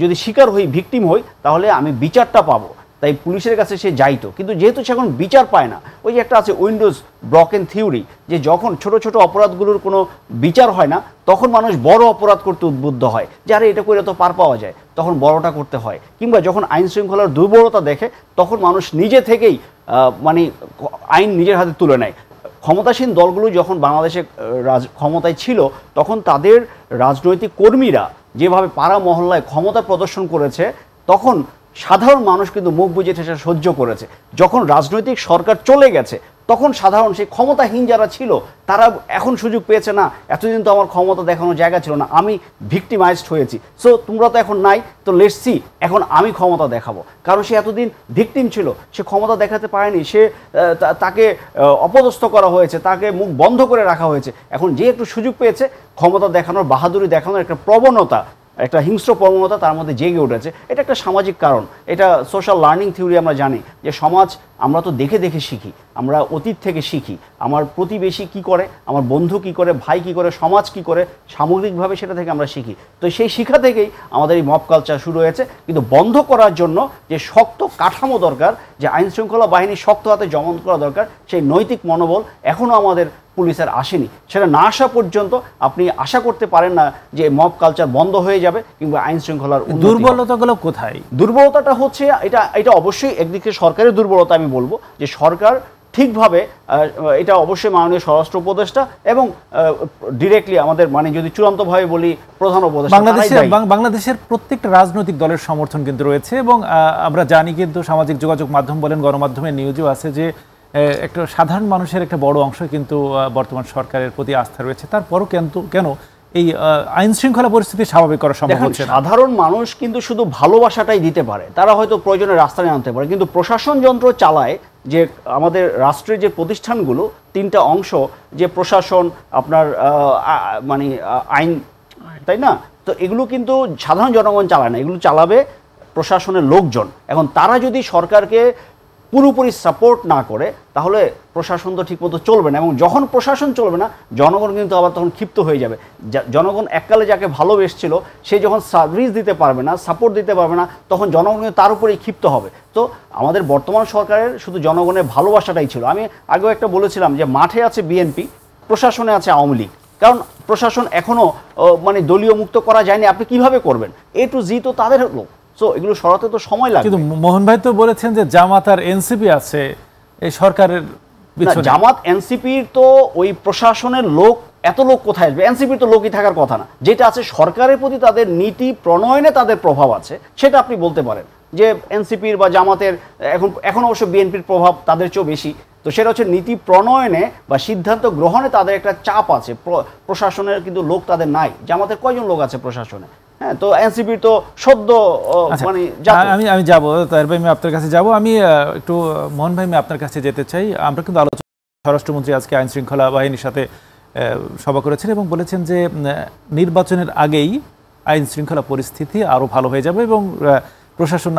যদি শিকার হই, ভিকটিম হই, তাহলে আমি বিচারটা পাবো। তাই পুলিশের কাছে সে যাইতো। কিন্তু যেহেতু সে এখন বিচার পায় না, ওই যে একটা আছে উইন্ডোজ ব্রকেন থিওরি, যে যখন ছোট ছোট অপরাধগুলোর কোনো বিচার হয় না, তখন মানুষ বড় অপরাধ করতে উদ্বুদ্ধ হয়, যে আরে এটা করে তো পার পাওয়া যায়, তখন বড়টা করতে হয়। কিংবা যখন আইন শৃঙ্খলার দুর্বলতা দেখে, তখন মানুষ নিজে থেকেই মানে আইন নিজের হাতে তুলে নেয়। ক্ষমতাসীন দলগুলো যখন বাংলাদেশে ক্ষমতায় ছিল, তখন তাদের রাজনৈতিক কর্মীরা যেভাবে পাড়া মহল্লায় ক্ষমতা প্রদর্শন করেছে, তখন সাধারণ মানুষ কিন্তু মুখ বুজে সেটা সহ্য করেছে। যখন রাজনৈতিক সরকার চলে গেছে, তখন সাধারণ সেই ক্ষমতাহীন যারা ছিল, তারা এখন সুযোগ পেয়েছে, না এতদিন তো আমার ক্ষমতা দেখানোর জায়গা ছিল না, আমি ভিকটিমাইজড হয়েছি, সো তোমরা তো এখন নাই, তো লেটস সি এখন আমি ক্ষমতা দেখাবো। কারণ সে এতদিন ভিকটিম ছিল, সে ক্ষমতা দেখাতে পারেনি, সে তাকে অপদস্থ করা হয়েছে, তাকে মুখ বন্ধ করে রাখা হয়েছে। এখন যে একটু সুযোগ পেয়েছে, ক্ষমতা দেখানোর, বাহাদুরি দেখানোর একটা প্রবণতা একটা হিংস্র প্রবণতা তার মধ্যে জেগে উঠেছে। এটা একটা সামাজিক কারণ, এটা সোশ্যাল লার্নিং থিওরি। আমরা জানি যে সমাজ আমরা তো দেখে দেখে শিখি, আমরা অতীত থেকে শিখি। আমার প্রতিবেশী কি করে, আমার বন্ধু কি করে, ভাই কি করে, সমাজ কি করে, সামগ্রিকভাবে সেটা থেকে আমরা শিখি। তো সেই শিক্ষা থেকেই আমাদের এই মব কালচার শুরু হয়েছে। কিন্তু বন্ধ করার জন্য যে শক্ত কাঠামো দরকার, যে আইন শৃঙ্খলা বাহিনী শক্ত হাতে দমন করা দরকার, সেই নৈতিক মনোবল এখনও আমাদের পুলিশের আসেনি। সেটা না আসা পর্যন্ত আপনি আশা করতে পারেন না যে মব কালচার বন্ধ হয়ে যাবে কিংবা আইন শৃঙ্খলার দুর্বলতাগুলো কোথায়? দুর্বলতাটা হচ্ছে এটা অবশ্যই একদিকে সরকারের দুর্বলতা। আমি বলবো যে সরকার ঠিকভাবে, এটা অবশ্যই মাননীয় স্বরাষ্ট্র উপদেষ্টা এবং ডিরেক্টলি আমাদের, মানে যদি চূড়ান্তভাবে বলি, প্রধান উপদেষ্টা। বাংলাদেশের প্রত্যেকটা রাজনৈতিক দলের সমর্থন কিন্তু রয়েছে এবং আমরা জানি কিন্তু সামাজিক যোগাযোগ মাধ্যম বলেন, গণমাধ্যমের নিউজও আছে যে একটা সাধারণ মানুষের একটা বড় অংশ কিন্তু বর্তমান সরকারের প্রতি আস্থা রয়েছে। তারপরও কেন এই আইন শৃঙ্খলা পরিস্থিতি স্বাভাবিক করা সম্ভব হচ্ছে না? সাধারণ মানুষ কিন্তু শুধু ভালোবাসাটাই দিতে পারে, তারা হয়তো প্রয়োজনে রাস্তায় আনতে পারে, কিন্তু প্রশাসন যন্ত্র চালায় যে আমাদের রাষ্ট্রের যে প্রতিষ্ঠানগুলো, তিনটা অংশ, যে প্রশাসন, আপনার মানে আইন, তাই না? তো এগুলো কিন্তু সাধারণ জনগণ চালায় না, এগুলো চালাবে প্রশাসনের লোকজন। এখন তারা যদি সরকারকে পুরোপুরি সাপোর্ট না করে তাহলে প্রশাসন তো ঠিকমতো চলবে না, এবং যখন প্রশাসন চলবে না জনগণ কিন্তু আবার তখন ক্ষিপ্ত হয়ে যাবে। জনগণ এককালে যাকে ভালোবেসেছিল সে যখন সার্ভিস দিতে পারবে না, সাপোর্ট দিতে পারবে না, তখন জনগণ কিন্তু তার উপরেই ক্ষিপ্ত হবে। তো আমাদের বর্তমান সরকারের শুধু জনগণের ভালোবাসাটাই ছিল। আমি আগেও একটা বলেছিলাম যে মাঠে আছে বিএনপি, প্রশাসনে আছে আওয়ামী লীগ। কারণ প্রশাসন এখনও মানে দলীয় মুক্ত করা যায়নি। আপনি কিভাবে করবেন? A to Z তো তাদের লোক, সো এগুলো সরাতে তো সময় লাগে। কিন্তু মোহন ভাই তো বলেছেন যে জামাত আর এনসিপি আছে এই সরকারের পিছনে। জামাত এনসিপির তো ওই প্রশাসনের লোক, এত লোক কোথায় আসবে? এনসিপির তো লোকই থাকার কথা না। যেটা আছে সরকারের প্রতি তাদের নীতি প্রণয়নে তাদের প্রভাব আছে, সেটা আপনি বলতে পারেন যে এনসিপির বা জামাতের, এখন অবশ্য বিএনপির প্রভাব তাদের চেয়েও বেশি। তো সেটা হচ্ছে নীতি প্রণয়নে বা সিদ্ধান্ত গ্রহণে তাদের একটা চাপ আছে। প্রশাসনের কিন্তু লোক তাদের নাই। জামাতের কয়জন লোক আছে প্রশাসনে? হ্যাঁ, তো এনসিপির তো সদ্য মানে আমি যাবো তার ভাই, আমি আপনার কাছে যাব। আমি একটু মোহন ভাই, আমি আপনার কাছে যেতে চাই। আমরা কিন্তু আলোচনা, স্বরাষ্ট্রমন্ত্রী আজকে আইন শৃঙ্খলা বাহিনীর সাথে সভা করেছেন এবং বলেছেন যে নির্বাচনের আগেই আইন শৃঙ্খলা পরিস্থিতি আরও ভালো হয়ে যাবে এবং প্রশাসন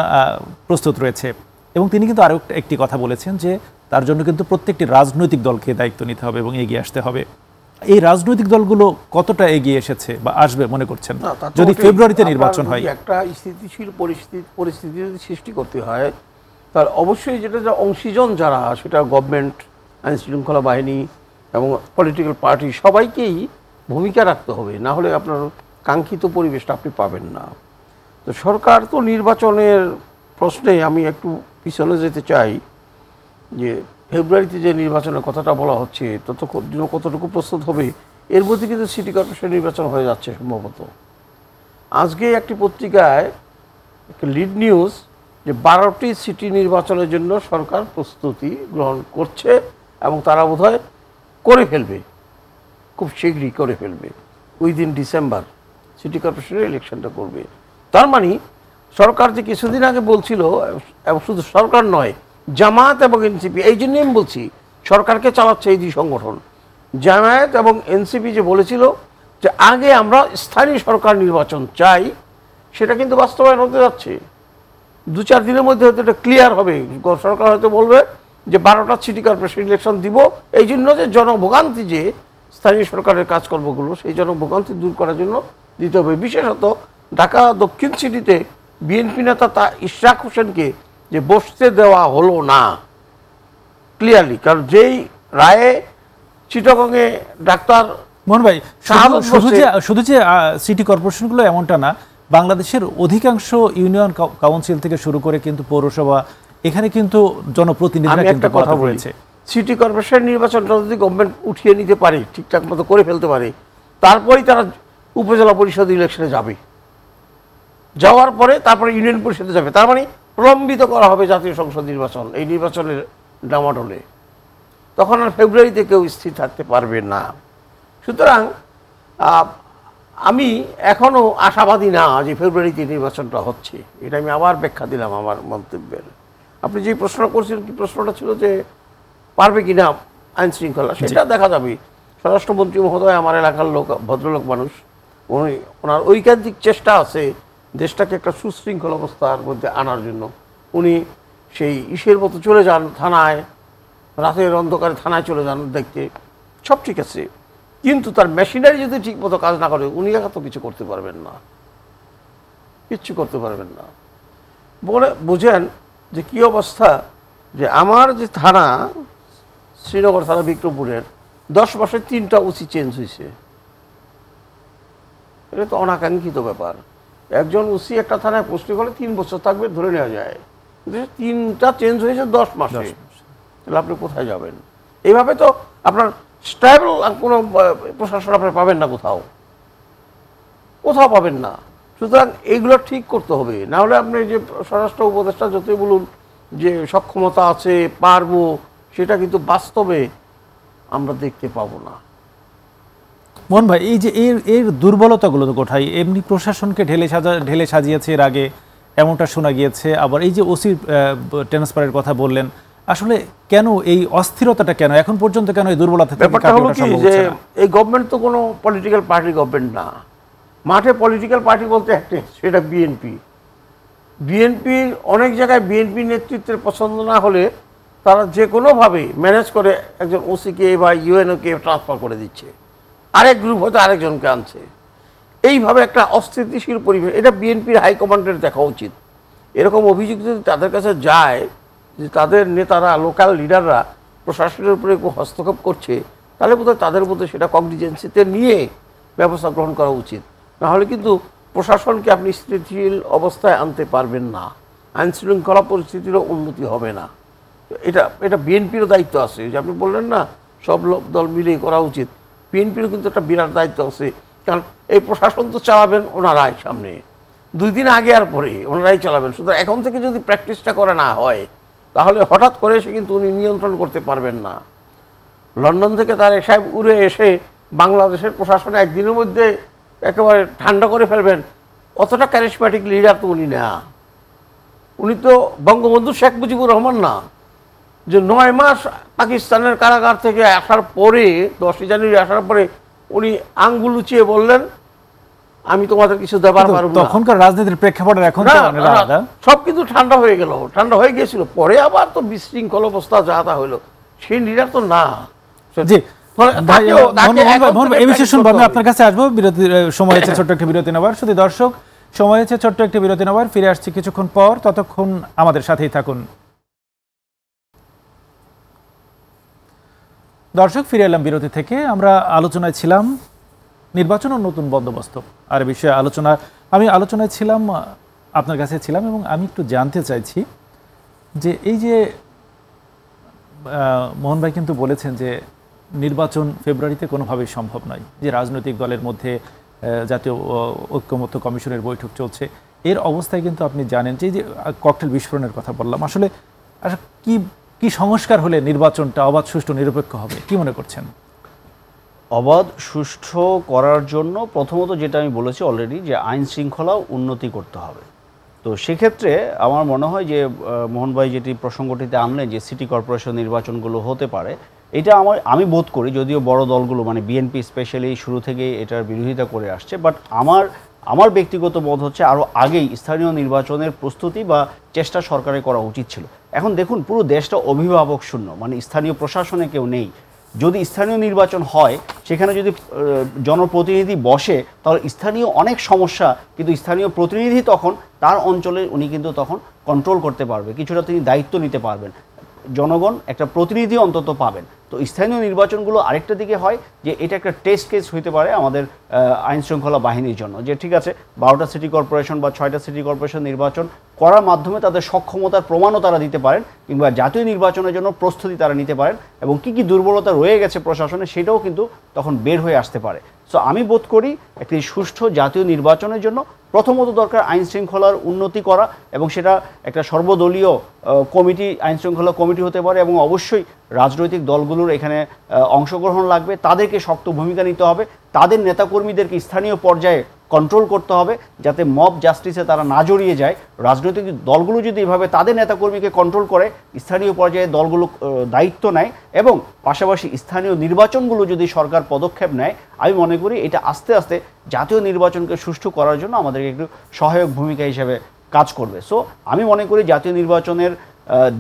প্রস্তুত রয়েছে। এবং তিনি কিন্তু আরও একটি কথা বলেছেন যে তার জন্য কিন্তু প্রত্যেকটি রাজনৈতিক দলকে দায়িত্ব নিতে হবে এবং এগিয়ে আসতে হবে। এই রাজনৈতিক দলগুলো কতটা এগিয়ে এসেছে বা আসবে মনে করছেন যদি ফেব্রুয়ারিতে নির্বাচন হয়? একটা স্থিতিশীল পরিস্থিতি যদি সৃষ্টি করতে হয় তাহলে অবশ্যই যেটা অংশীজন যারা, সেটা গভর্নমেন্ট, আইন শৃঙ্খলা বাহিনী এবং পলিটিক্যাল পার্টি, সবাইকেই ভূমিকা রাখতে হবে। না হলে আপনার কাঙ্ক্ষিত পরিবেশটা আপনি পাবেন না। তো সরকার তো নির্বাচনের প্রশ্নে আমি একটু পিছনে যেতে চাই যে ফেব্রুয়ারিতে যে নির্বাচনের কথাটা বলা হচ্ছে ততক্ষণ কতটুকু প্রস্তুত হবে, এর মধ্যে কিন্তু সিটি কর্পোরেশন নির্বাচন হয়ে যাচ্ছে সম্ভবত। আজকে একটি পত্রিকায় একটা লিড নিউজ যে 12টি সিটি নির্বাচনের জন্য সরকার প্রস্তুতি গ্রহণ করছে এবং তারা বোধহয় করে ফেলবে, খুব শীঘ্রই করে ফেলবে, উইদিন ডিসেম্বর সিটি কর্পোরেশনের ইলেকশনটা করবে। তার মানে সরকার যে কিছুদিন আগে বলছিল, এবং শুধু সরকার নয়, জামায়াত এবং এনসিপি, এই জন্যই আমি বলছি সরকারকে চালাচ্ছে এই দুই সংগঠন। জামায়াত এবং এনসিপি যে বলেছিল যে আগে আমরা স্থানীয় সরকার নির্বাচন চাই, সেটা কিন্তু বাস্তবায়ন হতে যাচ্ছে। 2-4 দিনের মধ্যে হয়তো এটা ক্লিয়ার হবে। সরকার হয়তো বলবে যে 12টা সিটি কর্পোরেশন ইলেকশন দিব, এই জন্য যে জনভোগান্তি, যে স্থানীয় সরকারের কাজকর্মগুলো, সেই জনভোগান্তি দূর করার জন্য দিতে হবে। বিশেষত ঢাকা দক্ষিণ সিটিতে বিএনপি নেতা ইশরাক হোসেনকে যে বসতে দেওয়া হলো না ক্লিয়ারলি, কারণ যেই রায়ে চিটাগংয়ে ডাক্তার মোহন ভাই, শুধু যে সিটি কর্পোরেশনগুলো এমনটা না, বাংলাদেশের অধিকাংশ ইউনিয়ন কাউন্সিল থেকে শুরু করে কিন্তু পৌরসভা, এখানে কিন্তু জনপ্রতিনিধিরা কিন্তু কথা বলেছে। সিটি কর্পোরেশন নির্বাচনটা যদি গভর্নমেন্ট উঠিয়ে নিতে পারে, ঠিকঠাক মতো করে ফেলতে পারে, তারপরেই তারা উপজেলা পরিষদ ইলেকশনে যাবে। যাওয়ার পরে তারপরে ইউনিয়ন পরিষদে যাবে। তার মানে প্রলম্বিত করা হবে জাতীয় সংসদ নির্বাচন, এই নির্বাচনের ডামাডোলে। তখন আর ফেব্রুয়ারিতে কেউ স্থির থাকতে পারবে না। সুতরাং আমি এখনও আশাবাদী না যে ফেব্রুয়ারিতে নির্বাচনটা হচ্ছে। এটা আমি আবার ব্যাখ্যা দিলাম আমার মন্তব্যের। আপনি যে প্রশ্ন করছিলেন, কি প্রশ্নটা ছিল যে পারবে কি না আইন শৃঙ্খলা, সেটা দেখা যাবে। স্বরাষ্ট্রমন্ত্রী মহোদয় আমার এলাকার লোক, ভদ্রলোক মানুষ, ওনার ঐকান্তিক চেষ্টা আছে দেশটাকে একটা সুশৃঙ্খল অবস্থার মধ্যে আনার জন্য। উনি সেই ইসের মতো চলে যান থানায়, রাতের অন্ধকারে থানায় চলে যান দেখতে, সব ঠিক আছে, কিন্তু তার মেশিনারি যদি ঠিক মতো কাজ না করে উনি একা তো কিছু করতে পারবেন না, কিচ্ছু করতে পারবেন না। বলে বুঝেন যে কি অবস্থা, যে আমার যে থানা শ্রীনগর থানা বিক্রমপুরের 10 মাসে 3টা ওসি চেঞ্জ হয়েছে। এটা তো অনাকাঙ্ক্ষিত ব্যাপার। একজন ওসি একটা থানায় পোস্টিং হলে 3 বছর থাকবে ধরে নেওয়া যায়, কিন্তু 3টা চেঞ্জ হয়েছে 10 মাসে। তাহলে আপনি কোথায় যাবেন? এইভাবে তো আপনার স্টেবল কোনো প্রশাসন আপনি পাবেন না, কোথাও পাবেন না। সুতরাং এইগুলো ঠিক করতে হবে, না হলে আপনি যে স্বরাষ্ট্র উপদেষ্টা যতই বলুন যে সক্ষমতা আছে পারবো, সেটা কিন্তু বাস্তবে আমরা দেখতে পাবো না। মোহন ভাই, এই যে এর দুর্বলতাগুলো তো কোথায়? এমনি প্রশাসনকে ঢেলে সাজিয়েছে এর আগে, এমনটা শোনা গিয়েছে। আবার এই যে ওসি ট্রান্সফারের কথা বললেন, আসলে কেন এই অস্থিরতাটা, কেন এখন পর্যন্ত, কেন এই দুর্বলতা? ব্যাপারটা হলো কি যে এই গভর্নমেন্ট তো কোনো পলিটিক্যাল পার্টি গভর্নমেন্ট না। মাঠে পলিটিক্যাল পার্টি বলতে একটা, সেটা বিএনপি। বিএনপির অনেক জায়গায় বিএনপি নেতৃত্বের পছন্দ না হলে তারা যে কোনোভাবে ম্যানেজ করে একজন ওসিকে বা ইউএনওকে ট্রান্সফার করে দিচ্ছে, আরেক গ্রুপ হয়তো আরেকজনকে আনছে। এইভাবে একটা অস্থিতিশীল পরিবেশ, এটা বিএনপির হাইকমান্ডের দেখা উচিত। এরকম অভিযোগ যদি তাদের কাছে যায় যে তাদের নেতারা, লোকাল লিডাররা প্রশাসনের উপরে হস্তক্ষেপ করছে, তাহলে বোধহয় তাদের মধ্যে সেটা কগনিজেন্সিতে নিয়ে ব্যবস্থা গ্রহণ করা উচিত। নাহলে কিন্তু প্রশাসনকে আপনি স্থিতিশীল অবস্থায় আনতে পারবেন না, আইনশৃঙ্খলা পরিস্থিতিরও উন্নতি হবে না। এটা বিএনপিরও দায়িত্ব আছে, যে আপনি বললেন না সব দল মিলে করা উচিত। বিএনপিরও কিন্তু একটা বিরাট দায়িত্ব আছে, কারণ এই প্রশাসন তো চালাবেন ওনারাই, সামনে 2 দিন আগে আর পরে ওনারাই চালাবেন। সুতরাং এখন থেকে যদি প্র্যাকটিসটা করা না হয়, তাহলে হঠাৎ করে এসে কিন্তু উনি নিয়ন্ত্রণ করতে পারবেন না। লন্ডন থেকে তার সাহেব উড়ে এসে বাংলাদেশের প্রশাসনে একদিনের মধ্যে একেবারে ঠান্ডা করে ফেলবেন, অতটা ক্যারিসম্যাটিক লিডার তো উনি না। উনি তো বঙ্গবন্ধু শেখ মুজিবুর রহমান না, যে 9 মাস পাকিস্তানের কারাগার থেকে আসার পরে, 10ই জানুয়ারি আসার পরে উনি আঙ্গুল উঁচিয়ে বললেন আমি তোমাদের কিছু দেবার পারবো না। তখনকার রাজনীতির প্রেক্ষাপটে এখন সব কিন্তু ঠান্ডা হয়ে গেল, ঠান্ডা হয়ে গিয়েছিল। পরে আবার তো বিশৃঙ্খল অবস্থা যা তা হইলো, সেই লিডার তো না। জি এই বিষয়ে শুনবো, আমি আপনার কাছে আসবো। বিরতির সময় হয়েছে ছোট্ট একটি বিরতি নেবার। শুধু দর্শক, সময় হয়েছে ছোট্ট একটি বিরতি নেবার, ফিরে আসছি কিছুক্ষণ পর, ততক্ষণ আমাদের সাথেই থাকুন। দর্শক, ফিরে এলাম বিরতি থেকে। আমরা আলোচনায় ছিলাম নির্বাচন ও নতুন বন্দোবস্ত, আর বিষয়ে আমি আলোচনায় ছিলাম, আপনার কাছে ছিলাম, এবং আমি একটু জানতে চাইছি যে এই যে মোহন ভাই কিন্তু বলেছেন যে নির্বাচন ফেব্রুয়ারিতে কোনোভাবেই সম্ভব নয়, যে রাজনৈতিক দলের মধ্যে জাতীয় ঐক্যমত্য কমিশনের বৈঠক চলছে। এর অবস্থায় কিন্তু আপনি জানেন যে ককটেল বিস্ফোরণের কথা বললাম, আসলে কি সংস্কার হলে নির্বাচনটা অবাধ, সুষ্ঠু, নিরপেক্ষ হবে, কি মনে করছেন? অবাধ সুষ্ঠু করার জন্য প্রথমত যেটা আমি বলেছি অলরেডি, যে আইন শৃঙ্খলা উন্নতি করতে হবে। তো সেক্ষেত্রে আমার মনে হয় যে মোহন ভাই যেটি প্রসঙ্গটিতে আনলেন, যে সিটি কর্পোরেশন নির্বাচনগুলো হতে পারে, এটা আমি বোধ করি, যদিও বড় দলগুলো মানে বিএনপি স্পেশালি শুরু থেকেই এটার বিরোধিতা করে আসছে, বাট আমার ব্যক্তিগত বোধ হচ্ছে আরও আগেই স্থানীয় নির্বাচনের প্রস্তুতি বা চেষ্টা সরকারের করা উচিত ছিল। এখন দেখুন, পুরো দেশটা অভিভাবক শূন্য, মানে স্থানীয় প্রশাসনে কেউ নেই। যদি স্থানীয় নির্বাচন হয়, সেখানে যদি জনপ্রতিনিধি বসে, তাহলে স্থানীয় অনেক সমস্যা কিন্তু স্থানীয় প্রতিনিধি তখন তার অঞ্চলে উনি কিন্তু তখন কন্ট্রোল করতে পারবে, কিছুটা তিনি দায়িত্ব নিতে পারবেন, জনগণ একটা প্রতিনিধি অন্তত পাবেন। তো স্থানীয় নির্বাচনগুলো আরেকটা দিকে হয় যে এটা একটা টেস্ট কেস হইতে পারে আমাদের আইন শৃঙ্খলা বাহিনীর জন্য, যে ঠিক আছে 12টা সিটি কর্পোরেশন বা 6টা সিটি কর্পোরেশন নির্বাচন করার মাধ্যমে তাদের সক্ষমতার প্রমাণও তারা দিতে পারেন, কিংবা জাতীয় নির্বাচনের জন্য প্রস্তুতি তারা নিতে পারেন, এবং কি কি দুর্বলতা রয়ে গেছে প্রশাসনে সেটাও কিন্তু তখন বের হয়ে আসতে পারে। সো আমি বোধ করি একটি সুষ্ঠু জাতীয় নির্বাচনের জন্য প্রথমত দরকার আইন শৃঙ্খলার উন্নতি করা, এবং সেটা একটা সর্বদলীয় কমিটি, আইন শৃঙ্খলা কমিটি হতে পারে, এবং অবশ্যই রাজনৈতিক দলগুলোর এখানে অংশগ্রহণ লাগবে, তাদেরকে শক্ত ভূমিকা নিতে হবে, তাদের নেতাকর্মীদেরকে স্থানীয় পর্যায়ে কন্ট্রোল করতে হবে, যাতে মব জাস্টিসে তারা না জড়িয়ে যায়। রাজনৈতিক দলগুলো যদি এভাবে তাদের নেতাকর্মীকে কন্ট্রোল করে, স্থানীয় পর্যায়ে দলগুলো দায়িত্ব নেয় এবং পাশাপাশি স্থানীয় নির্বাচনগুলো যদি সরকার পদক্ষেপ নেয়, আমি মনে করি এটা আস্তে আস্তে জাতীয় নির্বাচনকে সুষ্ঠু করার জন্য আমাদেরকে একটু সহায়ক ভূমিকা হিসেবে কাজ করবে। সো আমি মনে করি জাতীয় নির্বাচনের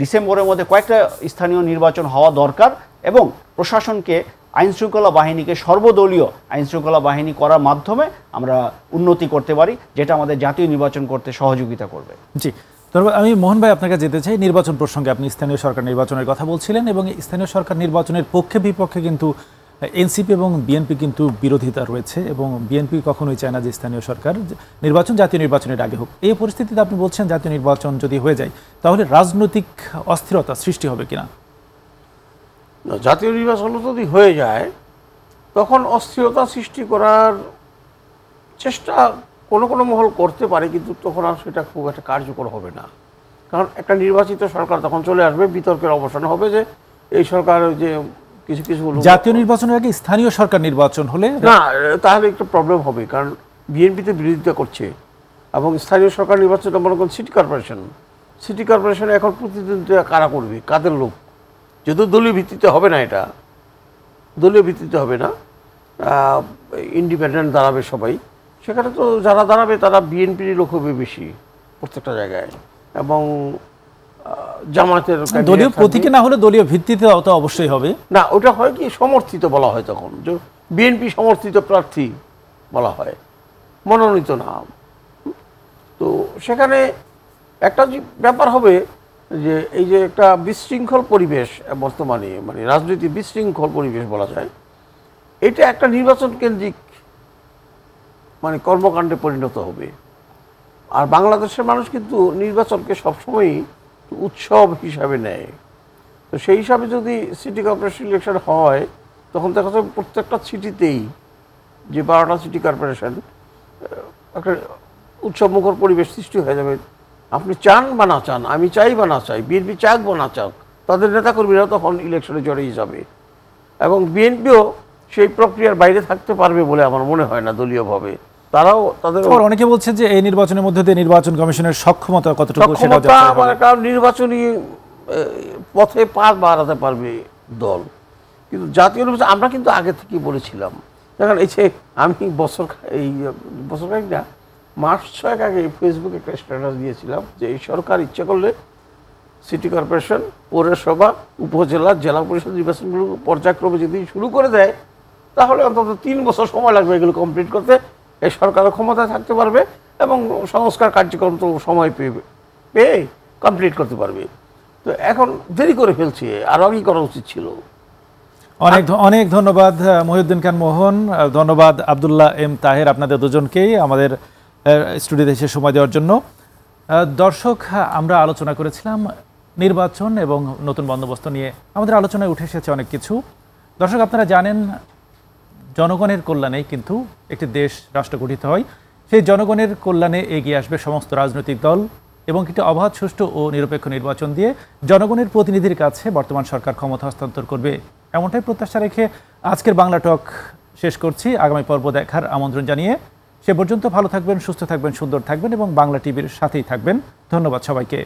ডিসেম্বরের মধ্যে কয়েকটা স্থানীয় নির্বাচন হওয়া দরকার এবং প্রশাসনকে, আইনশৃঙ্খলা বাহিনীকে সর্বদলীয় আইনশৃঙ্খলা বাহিনী করার মাধ্যমে আমরা উন্নতি করতে পারি, যেটা আমাদের জাতীয় নির্বাচন করতে সহযোগিতা করবে। জি, তবে আমি মোহন ভাই আপনাকে যেতে চাই নির্বাচন প্রসঙ্গে। আপনি স্থানীয় সরকার নির্বাচনের কথা বলছিলেন এবং স্থানীয় সরকার নির্বাচনের পক্ষে বিপক্ষে কিন্তু এনসিপি এবং বিএনপি কিন্তু বিরোধিতা রয়েছে এবং বিএনপি কখনোই চায় না যে স্থানীয় সরকার নির্বাচন জাতীয় নির্বাচনের আগে হোক। এই পরিস্থিতিতে আপনি বলছেন জাতীয় নির্বাচন যদি হয়ে যায় তাহলে রাজনৈতিক অস্থিরতা সৃষ্টি হবে কিনা? জাতীয় নির্বাচন যদি হয়ে যায় তখন অস্থিরতা সৃষ্টি করার চেষ্টা কোনো কোনো মহল করতে পারে, কিন্তু তখন আর সেটা খুব একটা কার্যকর হবে না। কারণ একটা নির্বাচিত সরকার তখন চলে আসবে, বিতর্কের অবসান হবে যে এই সরকার যে কিছু কিছু জাতীয় নির্বাচনের আগে স্থানীয় সরকার নির্বাচন হলে না, তাহলে একটু প্রবলেম হবে। কারণ বিএনপিতে বিরোধিতা করছে এবং স্থানীয় সরকার নির্বাচনটা মনে করেন সিটি কর্পোরেশনে এখন প্রতিদ্বন্দ্বিতা কারা করবে, কাদের লোক, যদিও দলীয় ভিত্তিতে হবে না, এটা দলীয় ভিত্তিতে হবে না, ইন্ডিপেন্ডেন্ট দাঁড়াবে সবাই। সেখানে তো যারা দাঁড়াবে তারা বিএনপির লোক হবে বেশি প্রত্যেকটা জায়গায়, এবং জামাতের দলীয় প্রতীকে না হলে দলীয় ভিত্তিতে তো অবশ্যই হবে। না, ওটা হয় কি সমর্থিত বলা হয়, তখন যে বিএনপি সমর্থিত প্রার্থী বলা হয়, মনোনীত নাম। তো সেখানে একটা ব্যাপার হবে যে এই যে একটা বিশৃঙ্খল পরিবেশ বর্তমানে, মানে রাজনীতি বিশৃঙ্খল পরিবেশ বলা যায়, এটা একটা নির্বাচন কেন্দ্রিক মানে কর্মকাণ্ডে পরিণত হবে। আর বাংলাদেশের মানুষ কিন্তু নির্বাচনকে সবসময়ই উৎসব হিসাবে নেয়। তো সেই হিসাবে যদি সিটি কর্পোরেশন ইলেকশন হয় তখন দেখা যাবে প্রত্যেকটা সিটিতেই, যে 12টা সিটি কর্পোরেশন, একটা উৎসবমুখর পরিবেশ সৃষ্টি হয়ে যাবে। আপনি চান বা না চান, আমি চাই বা না চাই, বিএনপি চাক বা না চাক, তাদের নেতাকর্মীরা তখন ইলেকশনে জড়িয়ে যাবে এবং বিএনপিও সেই প্রক্রিয়ার বাইরে থাকতে পারবে বলে আমার মনে হয় না দলীয়ভাবে। তারাও তাদের অনেকে বলছে যে এই নির্বাচনের মধ্যে দিয়ে নির্বাচন কমিশনের সক্ষমতা কতটুকু সেটাও যাচাই হবে। কারণ নির্বাচনী পথে পা বাড়াতে পারবে দল, কিন্তু জাতীয় নির্বাচন আমরা কিন্তু আগে থেকেই বলেছিলাম। দেখেন এই যে আমি বছর খানিক না, মাস 6 আগে ফেসবুকে একটা স্ট্যাটাস দিয়েছিলাম যে এই সরকার ইচ্ছে করলে সিটি কর্পোরেশন, পৌরসভা, উপজেলা, জেলা পরিষদ নির্বাচনগুলো পর্যায়ক্রমে যদি শুরু করে দেয় তাহলে অন্তত 3 বছর সময় লাগবে এগুলো কমপ্লিট করতে। এই সরকারের ক্ষমতায় থাকতে পারবে এবং সংস্কার কার্যক্রম তো সময় পেয়ে কমপ্লিট করতে পারবে। তো এখন দেরি করে ফেলছে, আরও আগেই করা উচিত ছিল। অনেক ধন্যবাদ মহিউদ্দিন খান মোহন, ধন্যবাদ আব্দুল্লাহ এম তাহের, আপনাদের দুজনকেই আমাদের স্টুডিওতে এসে সময় দেওয়ার জন্য। দর্শক, আমরা আলোচনা করেছিলাম নির্বাচন এবং নতুন বন্দোবস্ত নিয়ে। আমাদের আলোচনায় উঠে এসেছে অনেক কিছু। দর্শক, আপনারা জানেন জনগণের কল্যাণেই কিন্তু একটি দেশ রাষ্ট্র গঠিত হয়। সেই জনগণের কল্যাণে এগিয়ে আসবে সমস্ত রাজনৈতিক দল এবং একটি অবাধ, সুষ্ঠু ও নিরপেক্ষ নির্বাচন দিয়ে জনগণের প্রতিনিধির কাছে বর্তমান সরকার ক্ষমতা হস্তান্তর করবে, এমনটাই প্রত্যাশা রেখে আজকের বাংলা টক শেষ করছি। আগামী পর্ব দেখার আমন্ত্রণ জানিয়ে সে পর্যন্ত ভালো থাকবেন, সুস্থ থাকবেন, সুন্দর থাকবেন এবং বাংলা টিভির সাথেই থাকবেন। ধন্যবাদ সবাইকে।